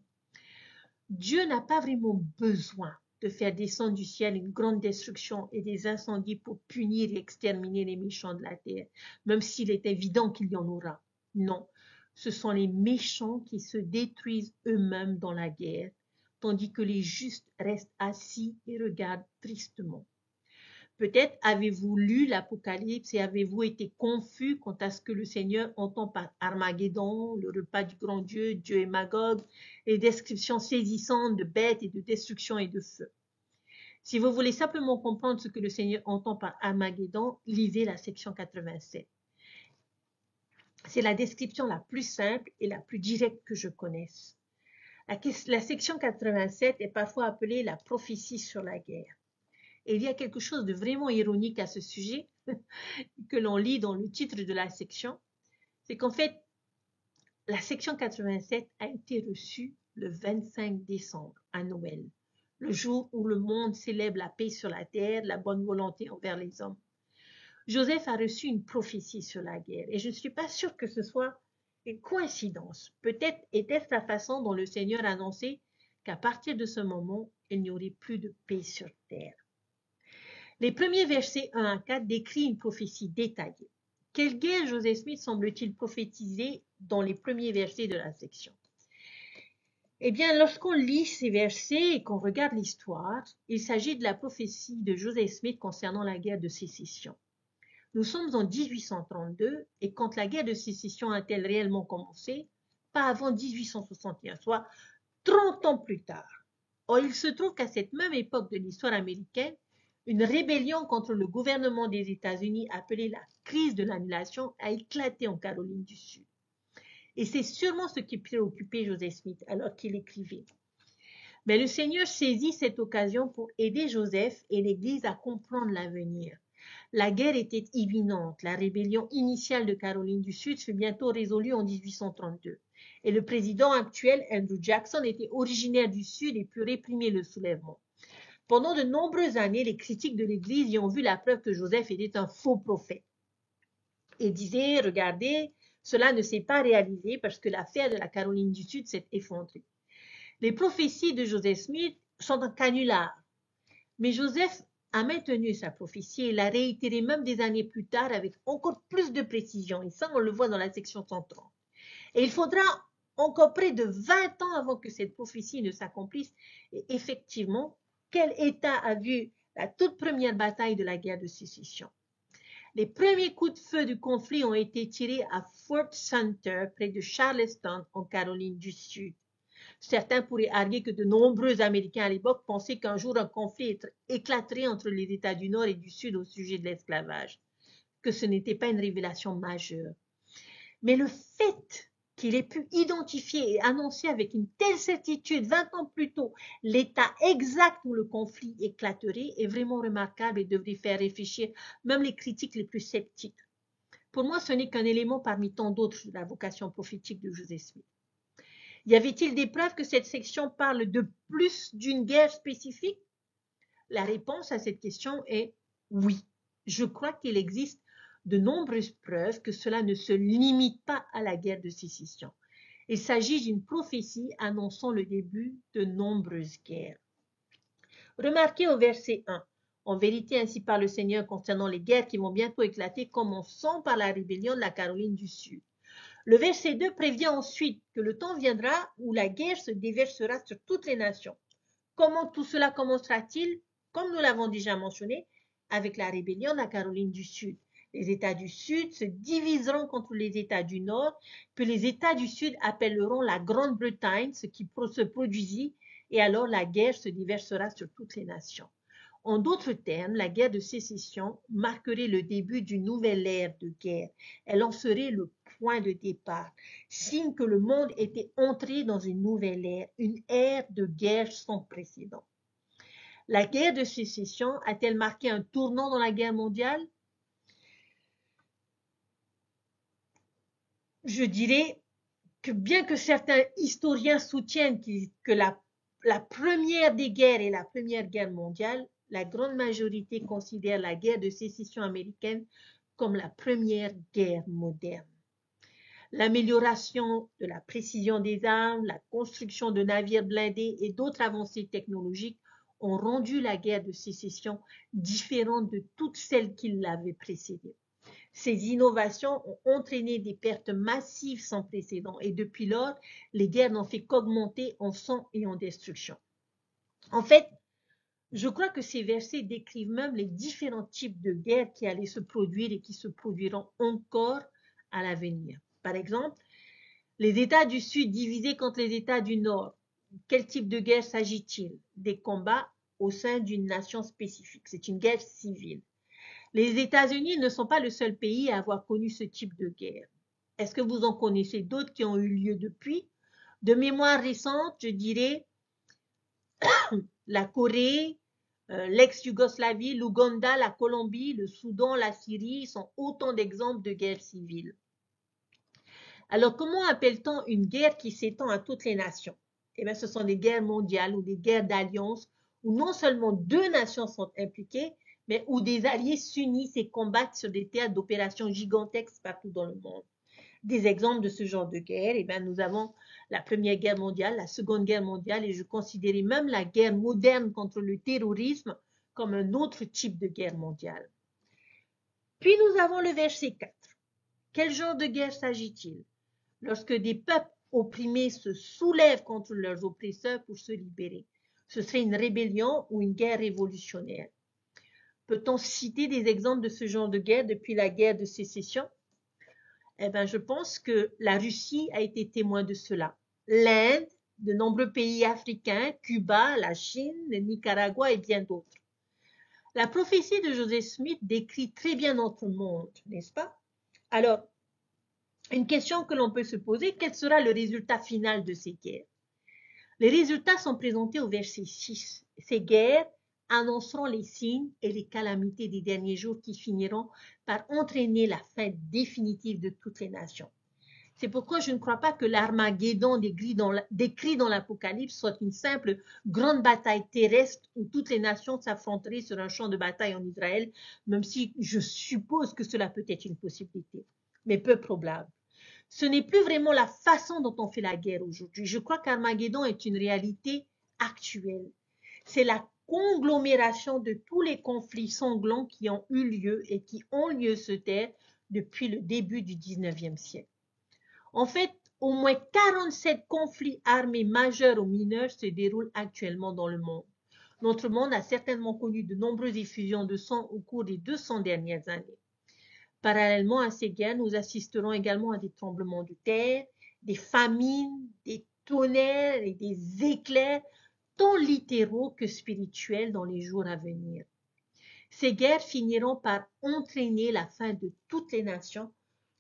Dieu n'a pas vraiment besoin de faire descendre du ciel une grande destruction et des incendies pour punir et exterminer les méchants de la terre, même s'il est évident qu'il y en aura. Non, ce sont les méchants qui se détruisent eux-mêmes dans la guerre, tandis que les justes restent assis et regardent tristement. Peut-être avez-vous lu l'Apocalypse et avez-vous été confus quant à ce que le Seigneur entend par Armageddon, le repas du grand Dieu, Dieu et Magog, et les descriptions saisissantes de bêtes et de destruction et de feu. Si vous voulez simplement comprendre ce que le Seigneur entend par Armageddon, lisez la section 87. C'est la description la plus simple et la plus directe que je connaisse. La section 87 est parfois appelée la prophétie sur la guerre. Et il y a quelque chose de vraiment ironique à ce sujet que l'on lit dans le titre de la section, c'est qu'en fait, la section 87 a été reçue le 25 décembre à Noël, le jour où le monde célèbre la paix sur la terre, la bonne volonté envers les hommes. Joseph a reçu une prophétie sur la guerre et je ne suis pas sûre que ce soit une coïncidence. Peut-être était-ce la façon dont le Seigneur annonçait qu'à partir de ce moment, il n'y aurait plus de paix sur terre. Les premiers versets 1 à 4 décrivent une prophétie détaillée. Quelle guerre Joseph Smith semble-t-il prophétiser dans les premiers versets de la section? Eh bien, lorsqu'on lit ces versets et qu'on regarde l'histoire, il s'agit de la prophétie de Joseph Smith concernant la guerre de sécession. Nous sommes en 1832 et quand la guerre de sécession a-t-elle réellement commencé? Pas avant 1861, soit 30 ans plus tard. Or, il se trouve qu'à cette même époque de l'histoire américaine, une rébellion contre le gouvernement des États-Unis appelée la crise de l'annulation a éclaté en Caroline du Sud. Et c'est sûrement ce qui préoccupait Joseph Smith alors qu'il écrivait. Mais le Seigneur saisit cette occasion pour aider Joseph et l'Église à comprendre l'avenir. La guerre était imminente. La rébellion initiale de Caroline du Sud fut bientôt résolue en 1832. Et le président actuel, Andrew Jackson, était originaire du Sud et put réprimer le soulèvement. Pendant de nombreuses années, les critiques de l'Église y ont vu la preuve que Joseph était un faux prophète. Ils disaient, regardez, cela ne s'est pas réalisé parce que l'affaire de la Caroline du Sud s'est effondrée. Les prophéties de Joseph Smith sont un canular. Mais Joseph a maintenu sa prophétie et l'a réitérée même des années plus tard avec encore plus de précision. Et ça, on le voit dans la section 130. Et il faudra encore près de 20 ans avant que cette prophétie ne s'accomplisse. Et effectivement, quel État a vu la toute première bataille de la guerre de sécession? Les premiers coups de feu du conflit ont été tirés à Fort Sumter, près de Charleston, en Caroline du Sud. Certains pourraient arguer que de nombreux Américains à l'époque pensaient qu'un jour un conflit éclaterait entre les États du Nord et du Sud au sujet de l'esclavage, que ce n'était pas une révélation majeure. Mais le fait qu'il ait pu identifier et annoncer avec une telle certitude 20 ans plus tôt l'état exact où le conflit éclaterait est vraiment remarquable et devrait faire réfléchir même les critiques les plus sceptiques. Pour moi, ce n'est qu'un élément parmi tant d'autres de la vocation prophétique de Joseph Smith. Y avait-il des preuves que cette section parle de plus d'une guerre spécifique? La réponse à cette question est oui. Je crois qu'il existe de nombreuses preuves que cela ne se limite pas à la guerre de sécession. Il s'agit d'une prophétie annonçant le début de nombreuses guerres. Remarquez au verset 1. En vérité, ainsi parle le Seigneur concernant les guerres qui vont bientôt éclater, commençant par la rébellion de la Caroline du Sud. Le verset 2 prévient ensuite que le temps viendra où la guerre se déversera sur toutes les nations. Comment tout cela commencera-t-il? Comme nous l'avons déjà mentionné, avec la rébellion de la Caroline du Sud. Les États du Sud se diviseront contre les États du Nord, puis les États du Sud appelleront la Grande-Bretagne, ce qui se produisit, et alors la guerre se déversera sur toutes les nations. En d'autres termes, la guerre de sécession marquerait le début d'une nouvelle ère de guerre. Elle en serait le point de départ, signe que le monde était entré dans une nouvelle ère, une ère de guerre sans précédent. La guerre de sécession a-t-elle marqué un tournant dans la guerre mondiale? Je dirais que bien que certains historiens soutiennent que la première des guerres est la Première Guerre mondiale, la grande majorité considère la guerre de sécession américaine comme la première guerre moderne. L'amélioration de la précision des armes, la construction de navires blindés et d'autres avancées technologiques ont rendu la guerre de sécession différente de toutes celles qui l'avaient précédée. Ces innovations ont entraîné des pertes massives sans précédent et depuis lors, les guerres n'ont fait qu'augmenter en sang et en destruction. En fait, je crois que ces versets décrivent même les différents types de guerres qui allaient se produire et qui se produiront encore à l'avenir. Par exemple, les États du Sud divisés contre les États du Nord. Quel type de guerre s'agit-il? Des combats au sein d'une nation spécifique. C'est une guerre civile. Les États-Unis ne sont pas le seul pays à avoir connu ce type de guerre. Est-ce que vous en connaissez d'autres qui ont eu lieu depuis? De mémoire récente, je dirais la Corée, l'ex-Yougoslavie, l'Ouganda, la Colombie, le Soudan, la Syrie sont autant d'exemples de guerres civiles. Alors, comment appelle-t-on une guerre qui s'étend à toutes les nations? Eh bien, ce sont des guerres mondiales ou des guerres d'alliance où non seulement deux nations sont impliquées, mais où des alliés s'unissent et combattent sur des théâtres d'opérations gigantesques partout dans le monde. Des exemples de ce genre de guerre, eh bien, nous avons la Première Guerre mondiale, la Seconde Guerre mondiale, et je considérais même la guerre moderne contre le terrorisme comme un autre type de guerre mondiale. Puis nous avons le verset 4. Quel genre de guerre s'agit-il? Lorsque des peuples opprimés se soulèvent contre leurs oppresseurs pour se libérer. Ce serait une rébellion ou une guerre révolutionnaire. Peut-on citer des exemples de ce genre de guerre depuis la guerre de sécession? Eh bien, je pense que la Russie a été témoin de cela. L'Inde, de nombreux pays africains, Cuba, la Chine, le Nicaragua et bien d'autres. La prophétie de Joseph Smith décrit très bien notre monde, n'est-ce pas? Alors, une question que l'on peut se poser, quel sera le résultat final de ces guerres? Les résultats sont présentés au verset 6. Ces guerres annonceront les signes et les calamités des derniers jours qui finiront par entraîner la fin définitive de toutes les nations. C'est pourquoi je ne crois pas que l'Armageddon décrit dans l'Apocalypse soit une simple grande bataille terrestre où toutes les nations s'affronteraient sur un champ de bataille en Israël, même si je suppose que cela peut être une possibilité, mais peu probable. Ce n'est plus vraiment la façon dont on fait la guerre aujourd'hui. Je crois qu'Armageddon est une réalité actuelle. C'est la conglomération de tous les conflits sanglants qui ont eu lieu et qui ont lieu sur Terre depuis le début du 19e siècle. En fait, au moins 47 conflits armés majeurs ou mineurs se déroulent actuellement dans le monde. Notre monde a certainement connu de nombreuses effusions de sang au cours des 200 dernières années. Parallèlement à ces guerres, nous assisterons également à des tremblements de terre, des famines, des tonnerres et des éclairs, tant littéraux que spirituels dans les jours à venir. Ces guerres finiront par entraîner la fin de toutes les nations,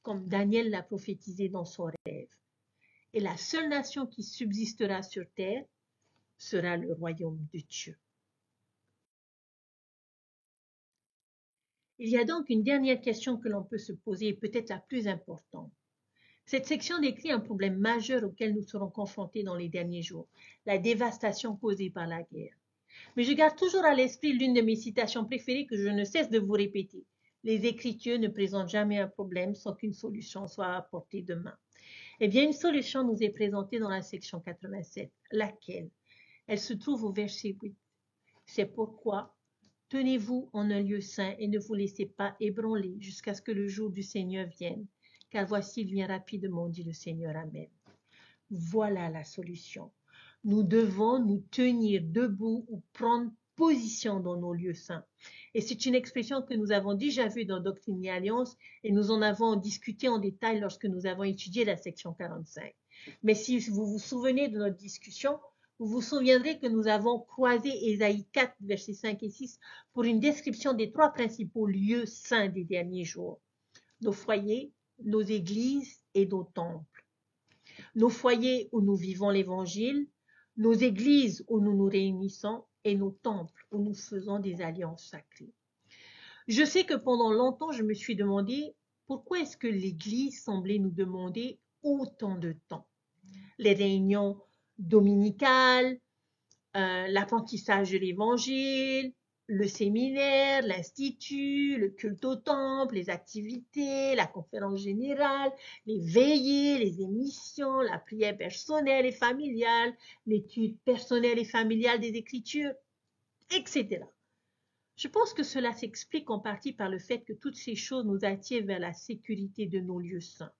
comme Daniel l'a prophétisé dans son rêve. Et la seule nation qui subsistera sur terre sera le royaume de Dieu. Il y a donc une dernière question que l'on peut se poser, et peut-être la plus importante. Cette section décrit un problème majeur auquel nous serons confrontés dans les derniers jours, la dévastation causée par la guerre. Mais je garde toujours à l'esprit l'une de mes citations préférées que je ne cesse de vous répéter. Les Écritures ne présentent jamais un problème sans qu'une solution soit apportée de main. Eh bien, une solution nous est présentée dans la section 87. Laquelle? Elle se trouve au verset 8. C'est pourquoi tenez-vous en un lieu saint et ne vous laissez pas ébranler jusqu'à ce que le jour du Seigneur vienne. Car voici, il vient rapidement, dit le Seigneur. Amen. Voilà la solution. Nous devons nous tenir debout ou prendre position dans nos lieux saints. Et c'est une expression que nous avons déjà vue dans Doctrine et Alliance et nous en avons discuté en détail lorsque nous avons étudié la section 45. Mais si vous vous souvenez de notre discussion, vous vous souviendrez que nous avons croisé Ésaïe 4, versets 5 et 6 pour une description des trois principaux lieux saints des derniers jours. Nos foyers, nos églises et nos temples. Nos foyers où nous vivons l'Évangile, nos églises où nous nous réunissons et nos temples où nous faisons des alliances sacrées. Je sais que pendant longtemps, je me suis demandé pourquoi est-ce que l'Église semblait nous demander autant de temps. Les réunions dominicales, l'apprentissage de l'Évangile, le séminaire, l'institut, le culte au temple, les activités, la conférence générale, les veillées, les émissions, la prière personnelle et familiale, l'étude personnelle et familiale des Écritures, etc. Je pense que cela s'explique en partie par le fait que toutes ces choses nous attirent vers la sécurité de nos lieux saints.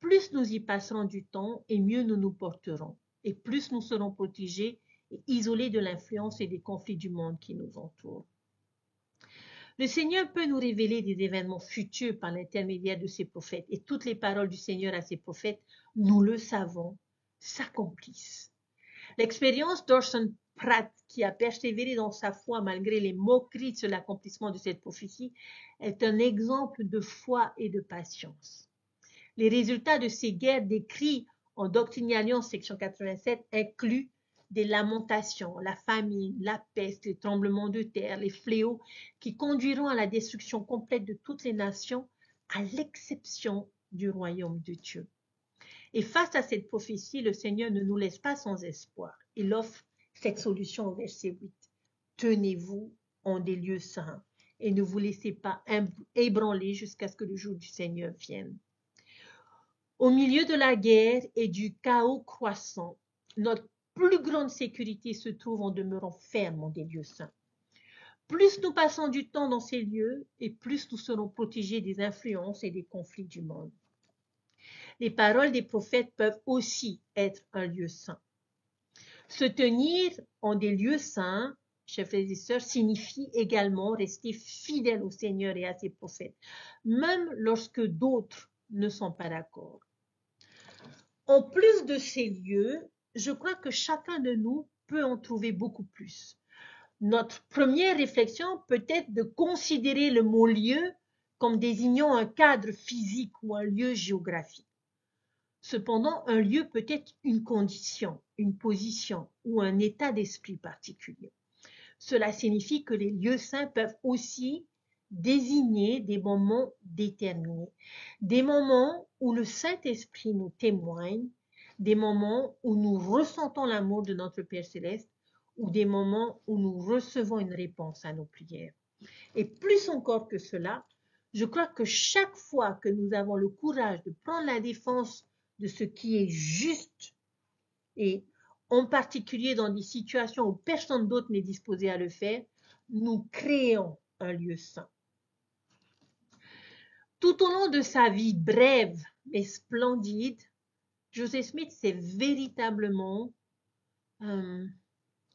Plus nous y passerons du temps et mieux nous nous porterons, et plus nous serons protégés et isolés de l'influence et des conflits du monde qui nous entoure. Le Seigneur peut nous révéler des événements futurs par l'intermédiaire de ses prophètes, et toutes les paroles du Seigneur à ses prophètes, nous le savons, s'accomplissent. L'expérience d'Orson Pratt, qui a persévéré dans sa foi malgré les moqueries sur l'accomplissement de cette prophétie, est un exemple de foi et de patience. Les résultats de ces guerres décrits en Doctrine et Alliance, section 87, incluent des lamentations, la famine, la peste, les tremblements de terre, les fléaux qui conduiront à la destruction complète de toutes les nations, à l'exception du royaume de Dieu. Et face à cette prophétie, le Seigneur ne nous laisse pas sans espoir. Il offre cette solution au verset 8. Tenez-vous en des lieux saints et ne vous laissez pas ébranler jusqu'à ce que le jour du Seigneur vienne. Au milieu de la guerre et du chaos croissant, notre plus grande sécurité se trouve en demeurant ferme en des lieux saints. Plus nous passons du temps dans ces lieux et plus nous serons protégés des influences et des conflits du monde. Les paroles des prophètes peuvent aussi être un lieu saint. Se tenir en des lieux saints, chers frères et sœurs, signifie également rester fidèle au Seigneur et à ses prophètes, même lorsque d'autres ne sont pas d'accord. En plus de ces lieux, je crois que chacun de nous peut en trouver beaucoup plus. Notre première réflexion peut être de considérer le mot lieu comme désignant un cadre physique ou un lieu géographique. Cependant, un lieu peut être une condition, une position ou un état d'esprit particulier. Cela signifie que les lieux saints peuvent aussi désigner des moments déterminés, des moments où le Saint-Esprit nous témoigne, des moments où nous ressentons l'amour de notre Père céleste ou des moments où nous recevons une réponse à nos prières. Et plus encore que cela, je crois que chaque fois que nous avons le courage de prendre la défense de ce qui est juste, et en particulier dans des situations où personne d'autre n'est disposé à le faire, nous créons un lieu saint. Tout au long de sa vie brève mais splendide, Joseph Smith s'est véritablement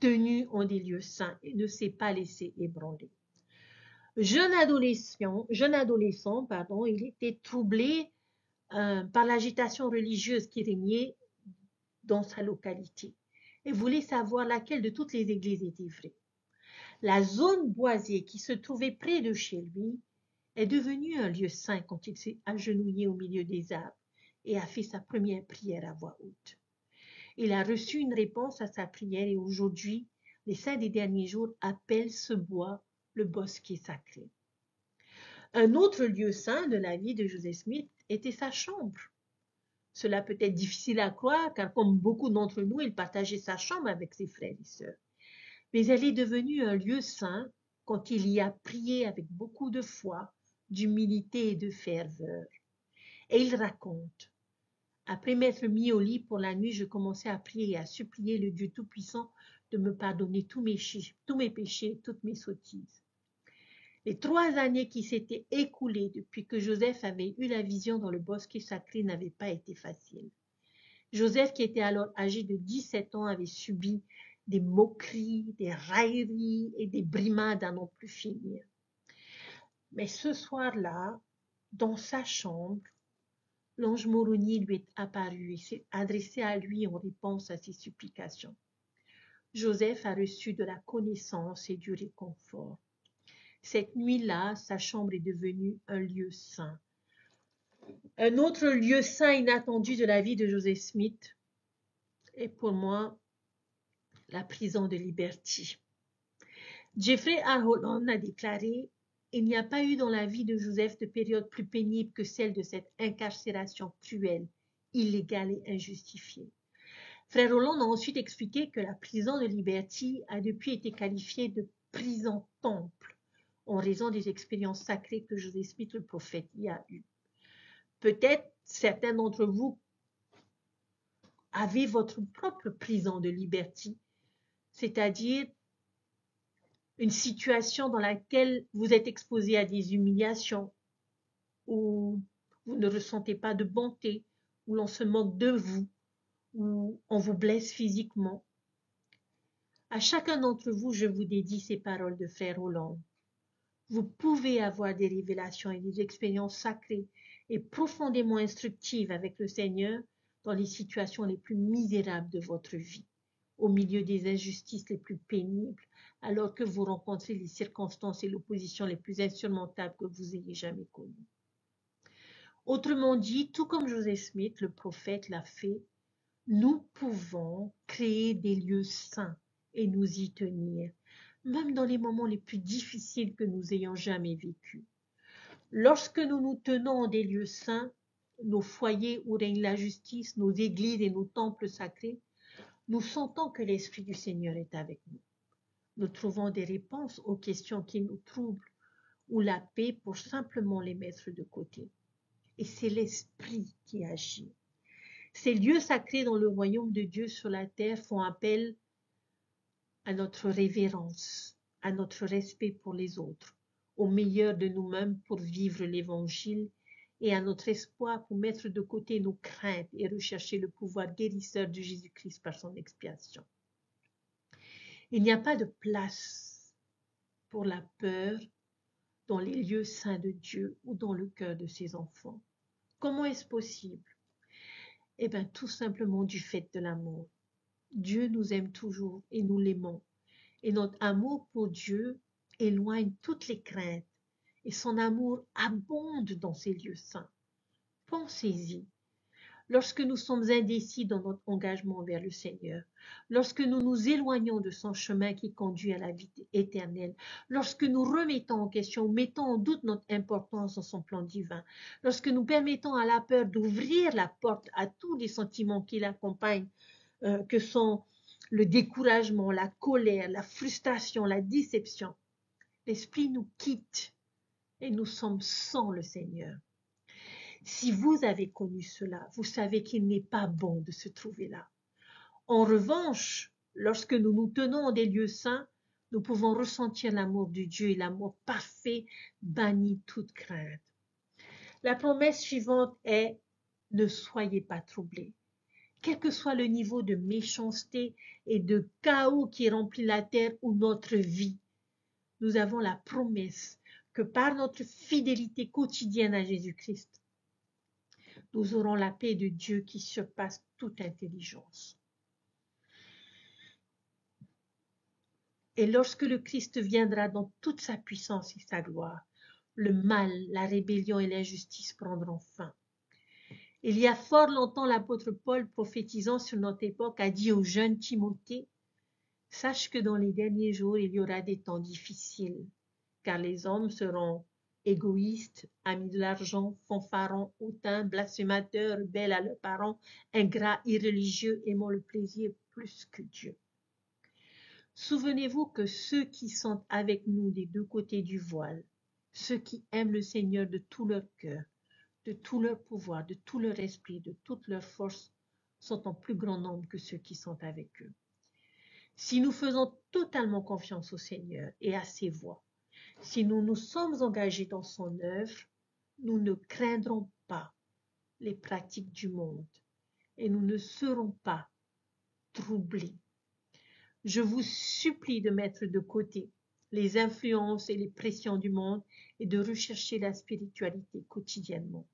tenu en des lieux saints et ne s'est pas laissé ébranler. Jeune adolescent, il était troublé par l'agitation religieuse qui régnait dans sa localité et voulait savoir laquelle de toutes les églises était vraie. La zone boisée qui se trouvait près de chez lui est devenue un lieu saint quand il s'est agenouillé au milieu des arbres et a fait sa première prière à voix haute. Il a reçu une réponse à sa prière et aujourd'hui, les saints des derniers jours appellent ce bois le bosquet sacré. Un autre lieu saint de la vie de Joseph Smith était sa chambre. Cela peut être difficile à croire car comme beaucoup d'entre nous, il partageait sa chambre avec ses frères et sœurs. Mais elle est devenue un lieu saint quand il y a prié avec beaucoup de foi, d'humilité et de ferveur. Et il raconte, après m'être mis au lit pour la nuit, je commençais à prier et à supplier le Dieu Tout-Puissant de me pardonner tous mes péchés, toutes mes sottises. Les 3 années qui s'étaient écoulées depuis que Joseph avait eu la vision dans le bosquet sacré n'avaient pas été faciles. Joseph, qui était alors âgé de 17 ans, avait subi des moqueries, des railleries et des brimades à n'en plus finir. Mais ce soir-là, dans sa chambre, l'ange Moroni lui est apparu et s'est adressé à lui en réponse à ses supplications. Joseph a reçu de la connaissance et du réconfort. Cette nuit-là, sa chambre est devenue un lieu saint. Un autre lieu saint inattendu de la vie de Joseph Smith est pour moi la prison de Liberty. Jeffrey R. Holland a déclaré « Il n'y a pas eu dans la vie de Joseph de période plus pénible que celle de cette incarcération cruelle, illégale et injustifiée. » Frère Holland a ensuite expliqué que la prison de Liberty a depuis été qualifiée de brisant temple en raison des expériences sacrées que Joseph Smith, le prophète, y a eues. Peut-être certains d'entre vous avez votre propre prison de liberté, c'est-à-dire une situation dans laquelle vous êtes exposé à des humiliations, où vous ne ressentez pas de bonté, où l'on se moque de vous, où on vous blesse physiquement. À chacun d'entre vous, je vous dédie ces paroles de Frère Hollande. Vous pouvez avoir des révélations et des expériences sacrées et profondément instructives avec le Seigneur dans les situations les plus misérables de votre vie, au milieu des injustices les plus pénibles, alors que vous rencontrez les circonstances et l'opposition les plus insurmontables que vous ayez jamais connues. Autrement dit, tout comme Joseph Smith, le prophète, l'a fait, nous pouvons créer des lieux saints et nous y tenir, même dans les moments les plus difficiles que nous ayons jamais vécus. Lorsque nous nous tenons en des lieux saints, nos foyers où règne la justice, nos églises et nos temples sacrés, nous sentons que l'Esprit du Seigneur est avec nous. Nous trouvons des réponses aux questions qui nous troublent ou la paix pour simplement les mettre de côté. Et c'est l'Esprit qui agit. Ces lieux sacrés dans le royaume de Dieu sur la terre font appel à notre révérence, à notre respect pour les autres, au meilleur de nous-mêmes pour vivre l'Évangile et à notre espoir pour mettre de côté nos craintes et rechercher le pouvoir guérisseur de Jésus-Christ par son expiation. Il n'y a pas de place pour la peur dans les lieux saints de Dieu ou dans le cœur de ses enfants. Comment est-ce possible? Eh bien, tout simplement du fait de l'amour. Dieu nous aime toujours et nous l'aimons. Et notre amour pour Dieu éloigne toutes les craintes et son amour abonde dans ces lieux saints. Pensez-y. Lorsque nous sommes indécis dans notre engagement vers le Seigneur, lorsque nous nous éloignons de son chemin qui conduit à la vie éternelle, lorsque nous remettons en question, mettons en doute notre importance dans son plan divin, lorsque nous permettons à la peur d'ouvrir la porte à tous les sentiments qui l'accompagnent, que sont le découragement, la colère, la frustration, la déception, l'esprit nous quitte et nous sommes sans le Seigneur. Si vous avez connu cela, vous savez qu'il n'est pas bon de se trouver là. En revanche, lorsque nous nous tenons en des lieux saints, nous pouvons ressentir l'amour de Dieu et l'amour parfait bannit toute crainte. La promesse suivante est « Ne soyez pas troublés ». Quel que soit le niveau de méchanceté et de chaos qui remplit la terre ou notre vie, nous avons la promesse que par notre fidélité quotidienne à Jésus-Christ, nous aurons la paix de Dieu qui surpasse toute intelligence. Et lorsque le Christ viendra dans toute sa puissance et sa gloire, le mal, la rébellion et l'injustice prendront fin. Il y a fort longtemps, l'apôtre Paul, prophétisant sur notre époque, a dit au jeune Timothée, « Sache que dans les derniers jours, il y aura des temps difficiles, car les hommes seront égoïstes, amis de l'argent, fanfarons, hautains, blasphémateurs, rebelles à leurs parents, ingrats, irreligieux, aimant le plaisir plus que Dieu. » Souvenez-vous que ceux qui sont avec nous des deux côtés du voile, ceux qui aiment le Seigneur de tout leur cœur, de tout leur pouvoir, de tout leur esprit, de toute leur force, sont en plus grand nombre que ceux qui sont avec eux. Si nous faisons totalement confiance au Seigneur et à ses voies, si nous nous sommes engagés dans son œuvre, nous ne craindrons pas les pratiques du monde et nous ne serons pas troublés. Je vous supplie de mettre de côté les influences et les pressions du monde et de rechercher la spiritualité quotidiennement.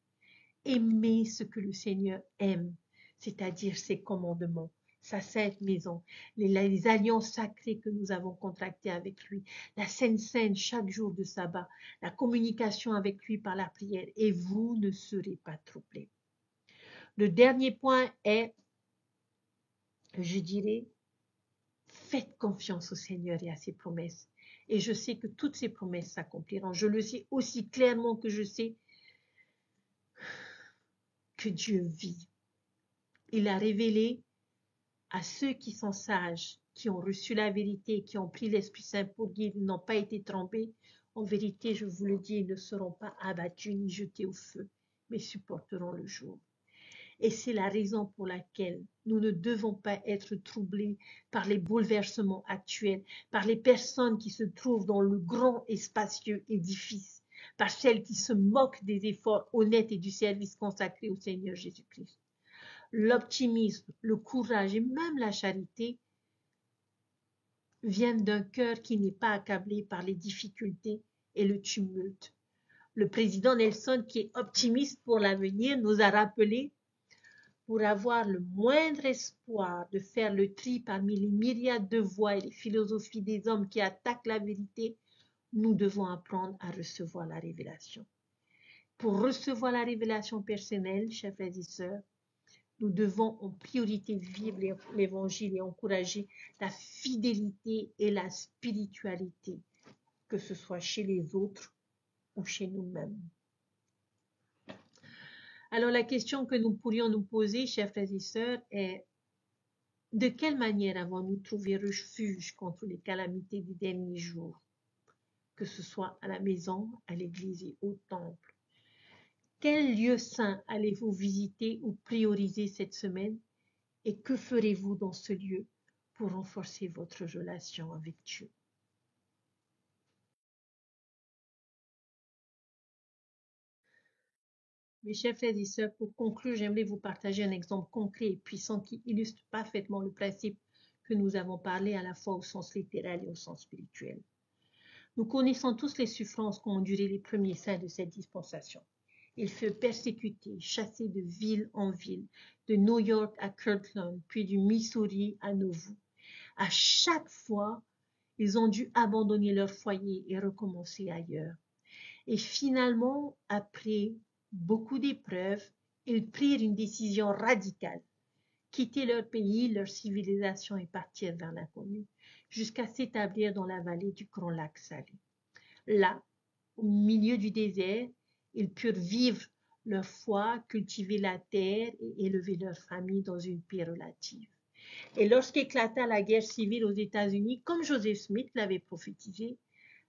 Aimez ce que le Seigneur aime, c'est-à-dire ses commandements, sa sainte maison, les alliances sacrées que nous avons contractées avec lui, la Sainte Seine chaque jour de sabbat, la communication avec lui par la prière, et vous ne serez pas troublés. Le dernier point est, je dirais, faites confiance au Seigneur et à ses promesses. Et je sais que toutes ces promesses s'accompliront. Je le sais aussi clairement que je sais que Dieu vit. Il a révélé à ceux qui sont sages qui ont reçu la vérité, qui ont pris l'Esprit Saint pour guide, n'ont pas été trompés, en vérité, je vous le dis, ils ne seront pas abattus ni jetés au feu, mais supporteront le jour. Et c'est la raison pour laquelle nous ne devons pas être troublés par les bouleversements actuels, par les personnes qui se trouvent dans le grand et spacieux édifice, par celles qui se moquent des efforts honnêtes et du service consacré au Seigneur Jésus-Christ. L'optimisme, le courage et même la charité viennent d'un cœur qui n'est pas accablé par les difficultés et le tumulte. Le président Nelson, qui est optimiste pour l'avenir, nous a rappelé: pour avoir le moindre espoir de faire le tri parmi les myriades de voix et les philosophies des hommes qui attaquent la vérité, nous devons apprendre à recevoir la révélation. Pour recevoir la révélation personnelle, chers frères et sœurs, nous devons en priorité vivre l'évangile et encourager la fidélité et la spiritualité, que ce soit chez les autres ou chez nous-mêmes. Alors la question que nous pourrions nous poser, chers frères et sœurs, est: de quelle manière avons-nous trouvé refuge contre les calamités des derniers jours, que ce soit à la maison, à l'église et au temple? Quel lieu saint allez-vous visiter ou prioriser cette semaine? Et que ferez-vous dans ce lieu pour renforcer votre relation avec Dieu? Mes chers frères et sœurs, pour conclure, j'aimerais vous partager un exemple concret et puissant qui illustre parfaitement le principe que nous avons parlé à la fois au sens littéral et au sens spirituel. Nous connaissons tous les souffrances qu'ont endurées les premiers saints de cette dispensation. Ils furent persécutés, chassés de ville en ville, de New York à Kirtland, puis du Missouri à Nauvoo. À chaque fois, ils ont dû abandonner leur foyer et recommencer ailleurs. Et finalement, après beaucoup d'épreuves, ils prirent une décision radicale: quitter leur pays, leur civilisation et partir vers l'inconnu, jusqu'à s'établir dans la vallée du Grand Lac Salé. Là, au milieu du désert, ils purent vivre leur foi, cultiver la terre et élever leur famille dans une paix relative. Et lorsqu'éclata la guerre civile aux États-Unis, comme Joseph Smith l'avait prophétisé,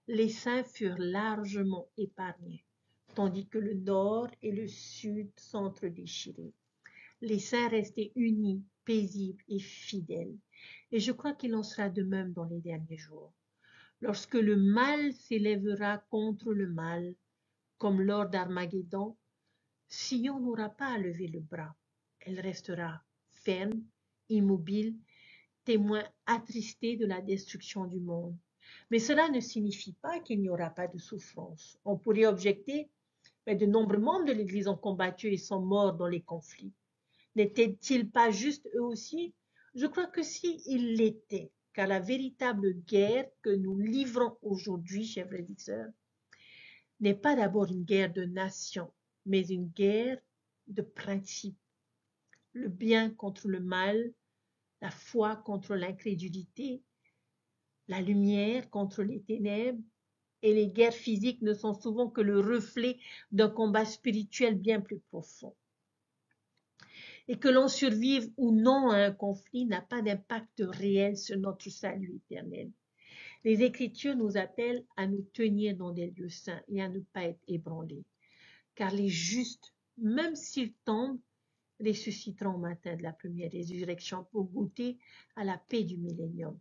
les saints furent largement épargnés, tandis que le nord et le sud s'entre-déchiraient. Les saints restaient unis, paisibles et fidèles. Et je crois qu'il en sera de même dans les derniers jours. Lorsque le mal s'élèvera contre le mal, comme lors d'Armageddon, Sion n'aura pas à lever le bras. Elle restera ferme, immobile, témoin attristé de la destruction du monde. Mais cela ne signifie pas qu'il n'y aura pas de souffrance. On pourrait objecter: mais de nombreux membres de l'Église ont combattu et sont morts dans les conflits. N'étaient-ils pas justes eux aussi? Je crois que si, ils l'étaient, car la véritable guerre que nous livrons aujourd'hui, chers frères et sœurs, n'est pas d'abord une guerre de nation, mais une guerre de principes. Le bien contre le mal, la foi contre l'incrédulité, la lumière contre les ténèbres, et les guerres physiques ne sont souvent que le reflet d'un combat spirituel bien plus profond. Et que l'on survive ou non à un conflit n'a pas d'impact réel sur notre salut éternel. Les Écritures nous appellent à nous tenir dans des lieux saints et à ne pas être ébranlés, car les justes, même s'ils tombent, ressusciteront au matin de la première résurrection pour goûter à la paix du millénium.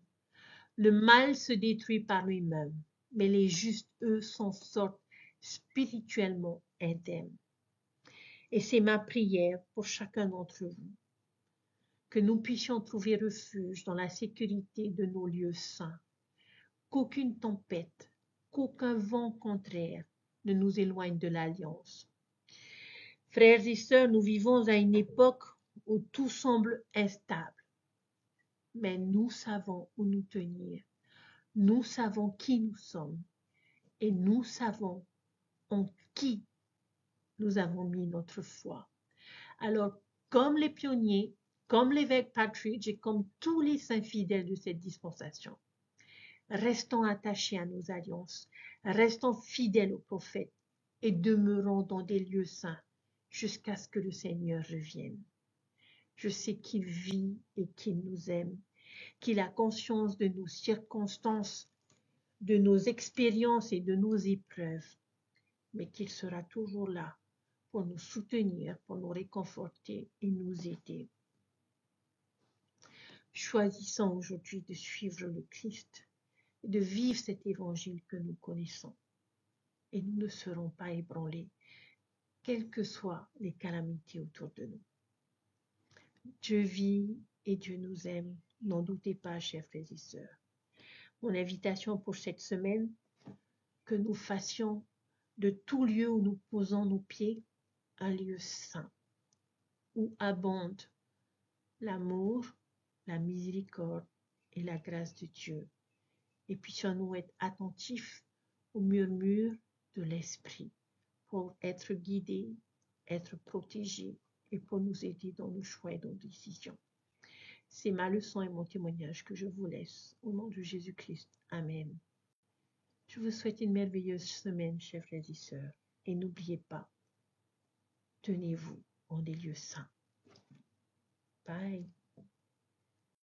Le mal se détruit par lui-même, mais les justes, eux, s'en sortent spirituellement indemnes. Et c'est ma prière pour chacun d'entre vous, que nous puissions trouver refuge dans la sécurité de nos lieux saints, qu'aucune tempête, qu'aucun vent contraire ne nous éloigne de l'alliance. Frères et sœurs, nous vivons à une époque où tout semble instable, mais nous savons où nous tenir. Nous savons qui nous sommes et nous savons en qui nous avons mis notre foi. Alors, comme les pionniers, comme l'évêque Partridge et comme tous les saints fidèles de cette dispensation, restons attachés à nos alliances, restons fidèles aux prophètes et demeurons dans des lieux saints jusqu'à ce que le Seigneur revienne. Je sais qu'il vit et qu'il nous aime qu'il a conscience de nos circonstances, de nos expériences et de nos épreuves, mais qu'il sera toujours là pour nous soutenir, pour nous réconforter et nous aider. Choisissons aujourd'hui de suivre le Christ, de vivre cet évangile que nous connaissons. Et nous ne serons pas ébranlés, quelles que soient les calamités autour de nous. Dieu vit et Dieu nous aime, n'en doutez pas, chers frères et sœurs. Mon invitation pour cette semaine, que nous fassions de tout lieu où nous posons nos pieds un lieu saint, où abonde l'amour, la miséricorde et la grâce de Dieu. Et puissions-nous être attentifs au murmure de l'Esprit pour être guidés, être protégés et pour nous aider dans nos choix et dans nos décisions. C'est ma leçon et mon témoignage que je vous laisse. Au nom de Jésus-Christ. Amen. Je vous souhaite une merveilleuse semaine, chers frères et sœurs. Et n'oubliez pas, tenez-vous en des lieux saints. Bye.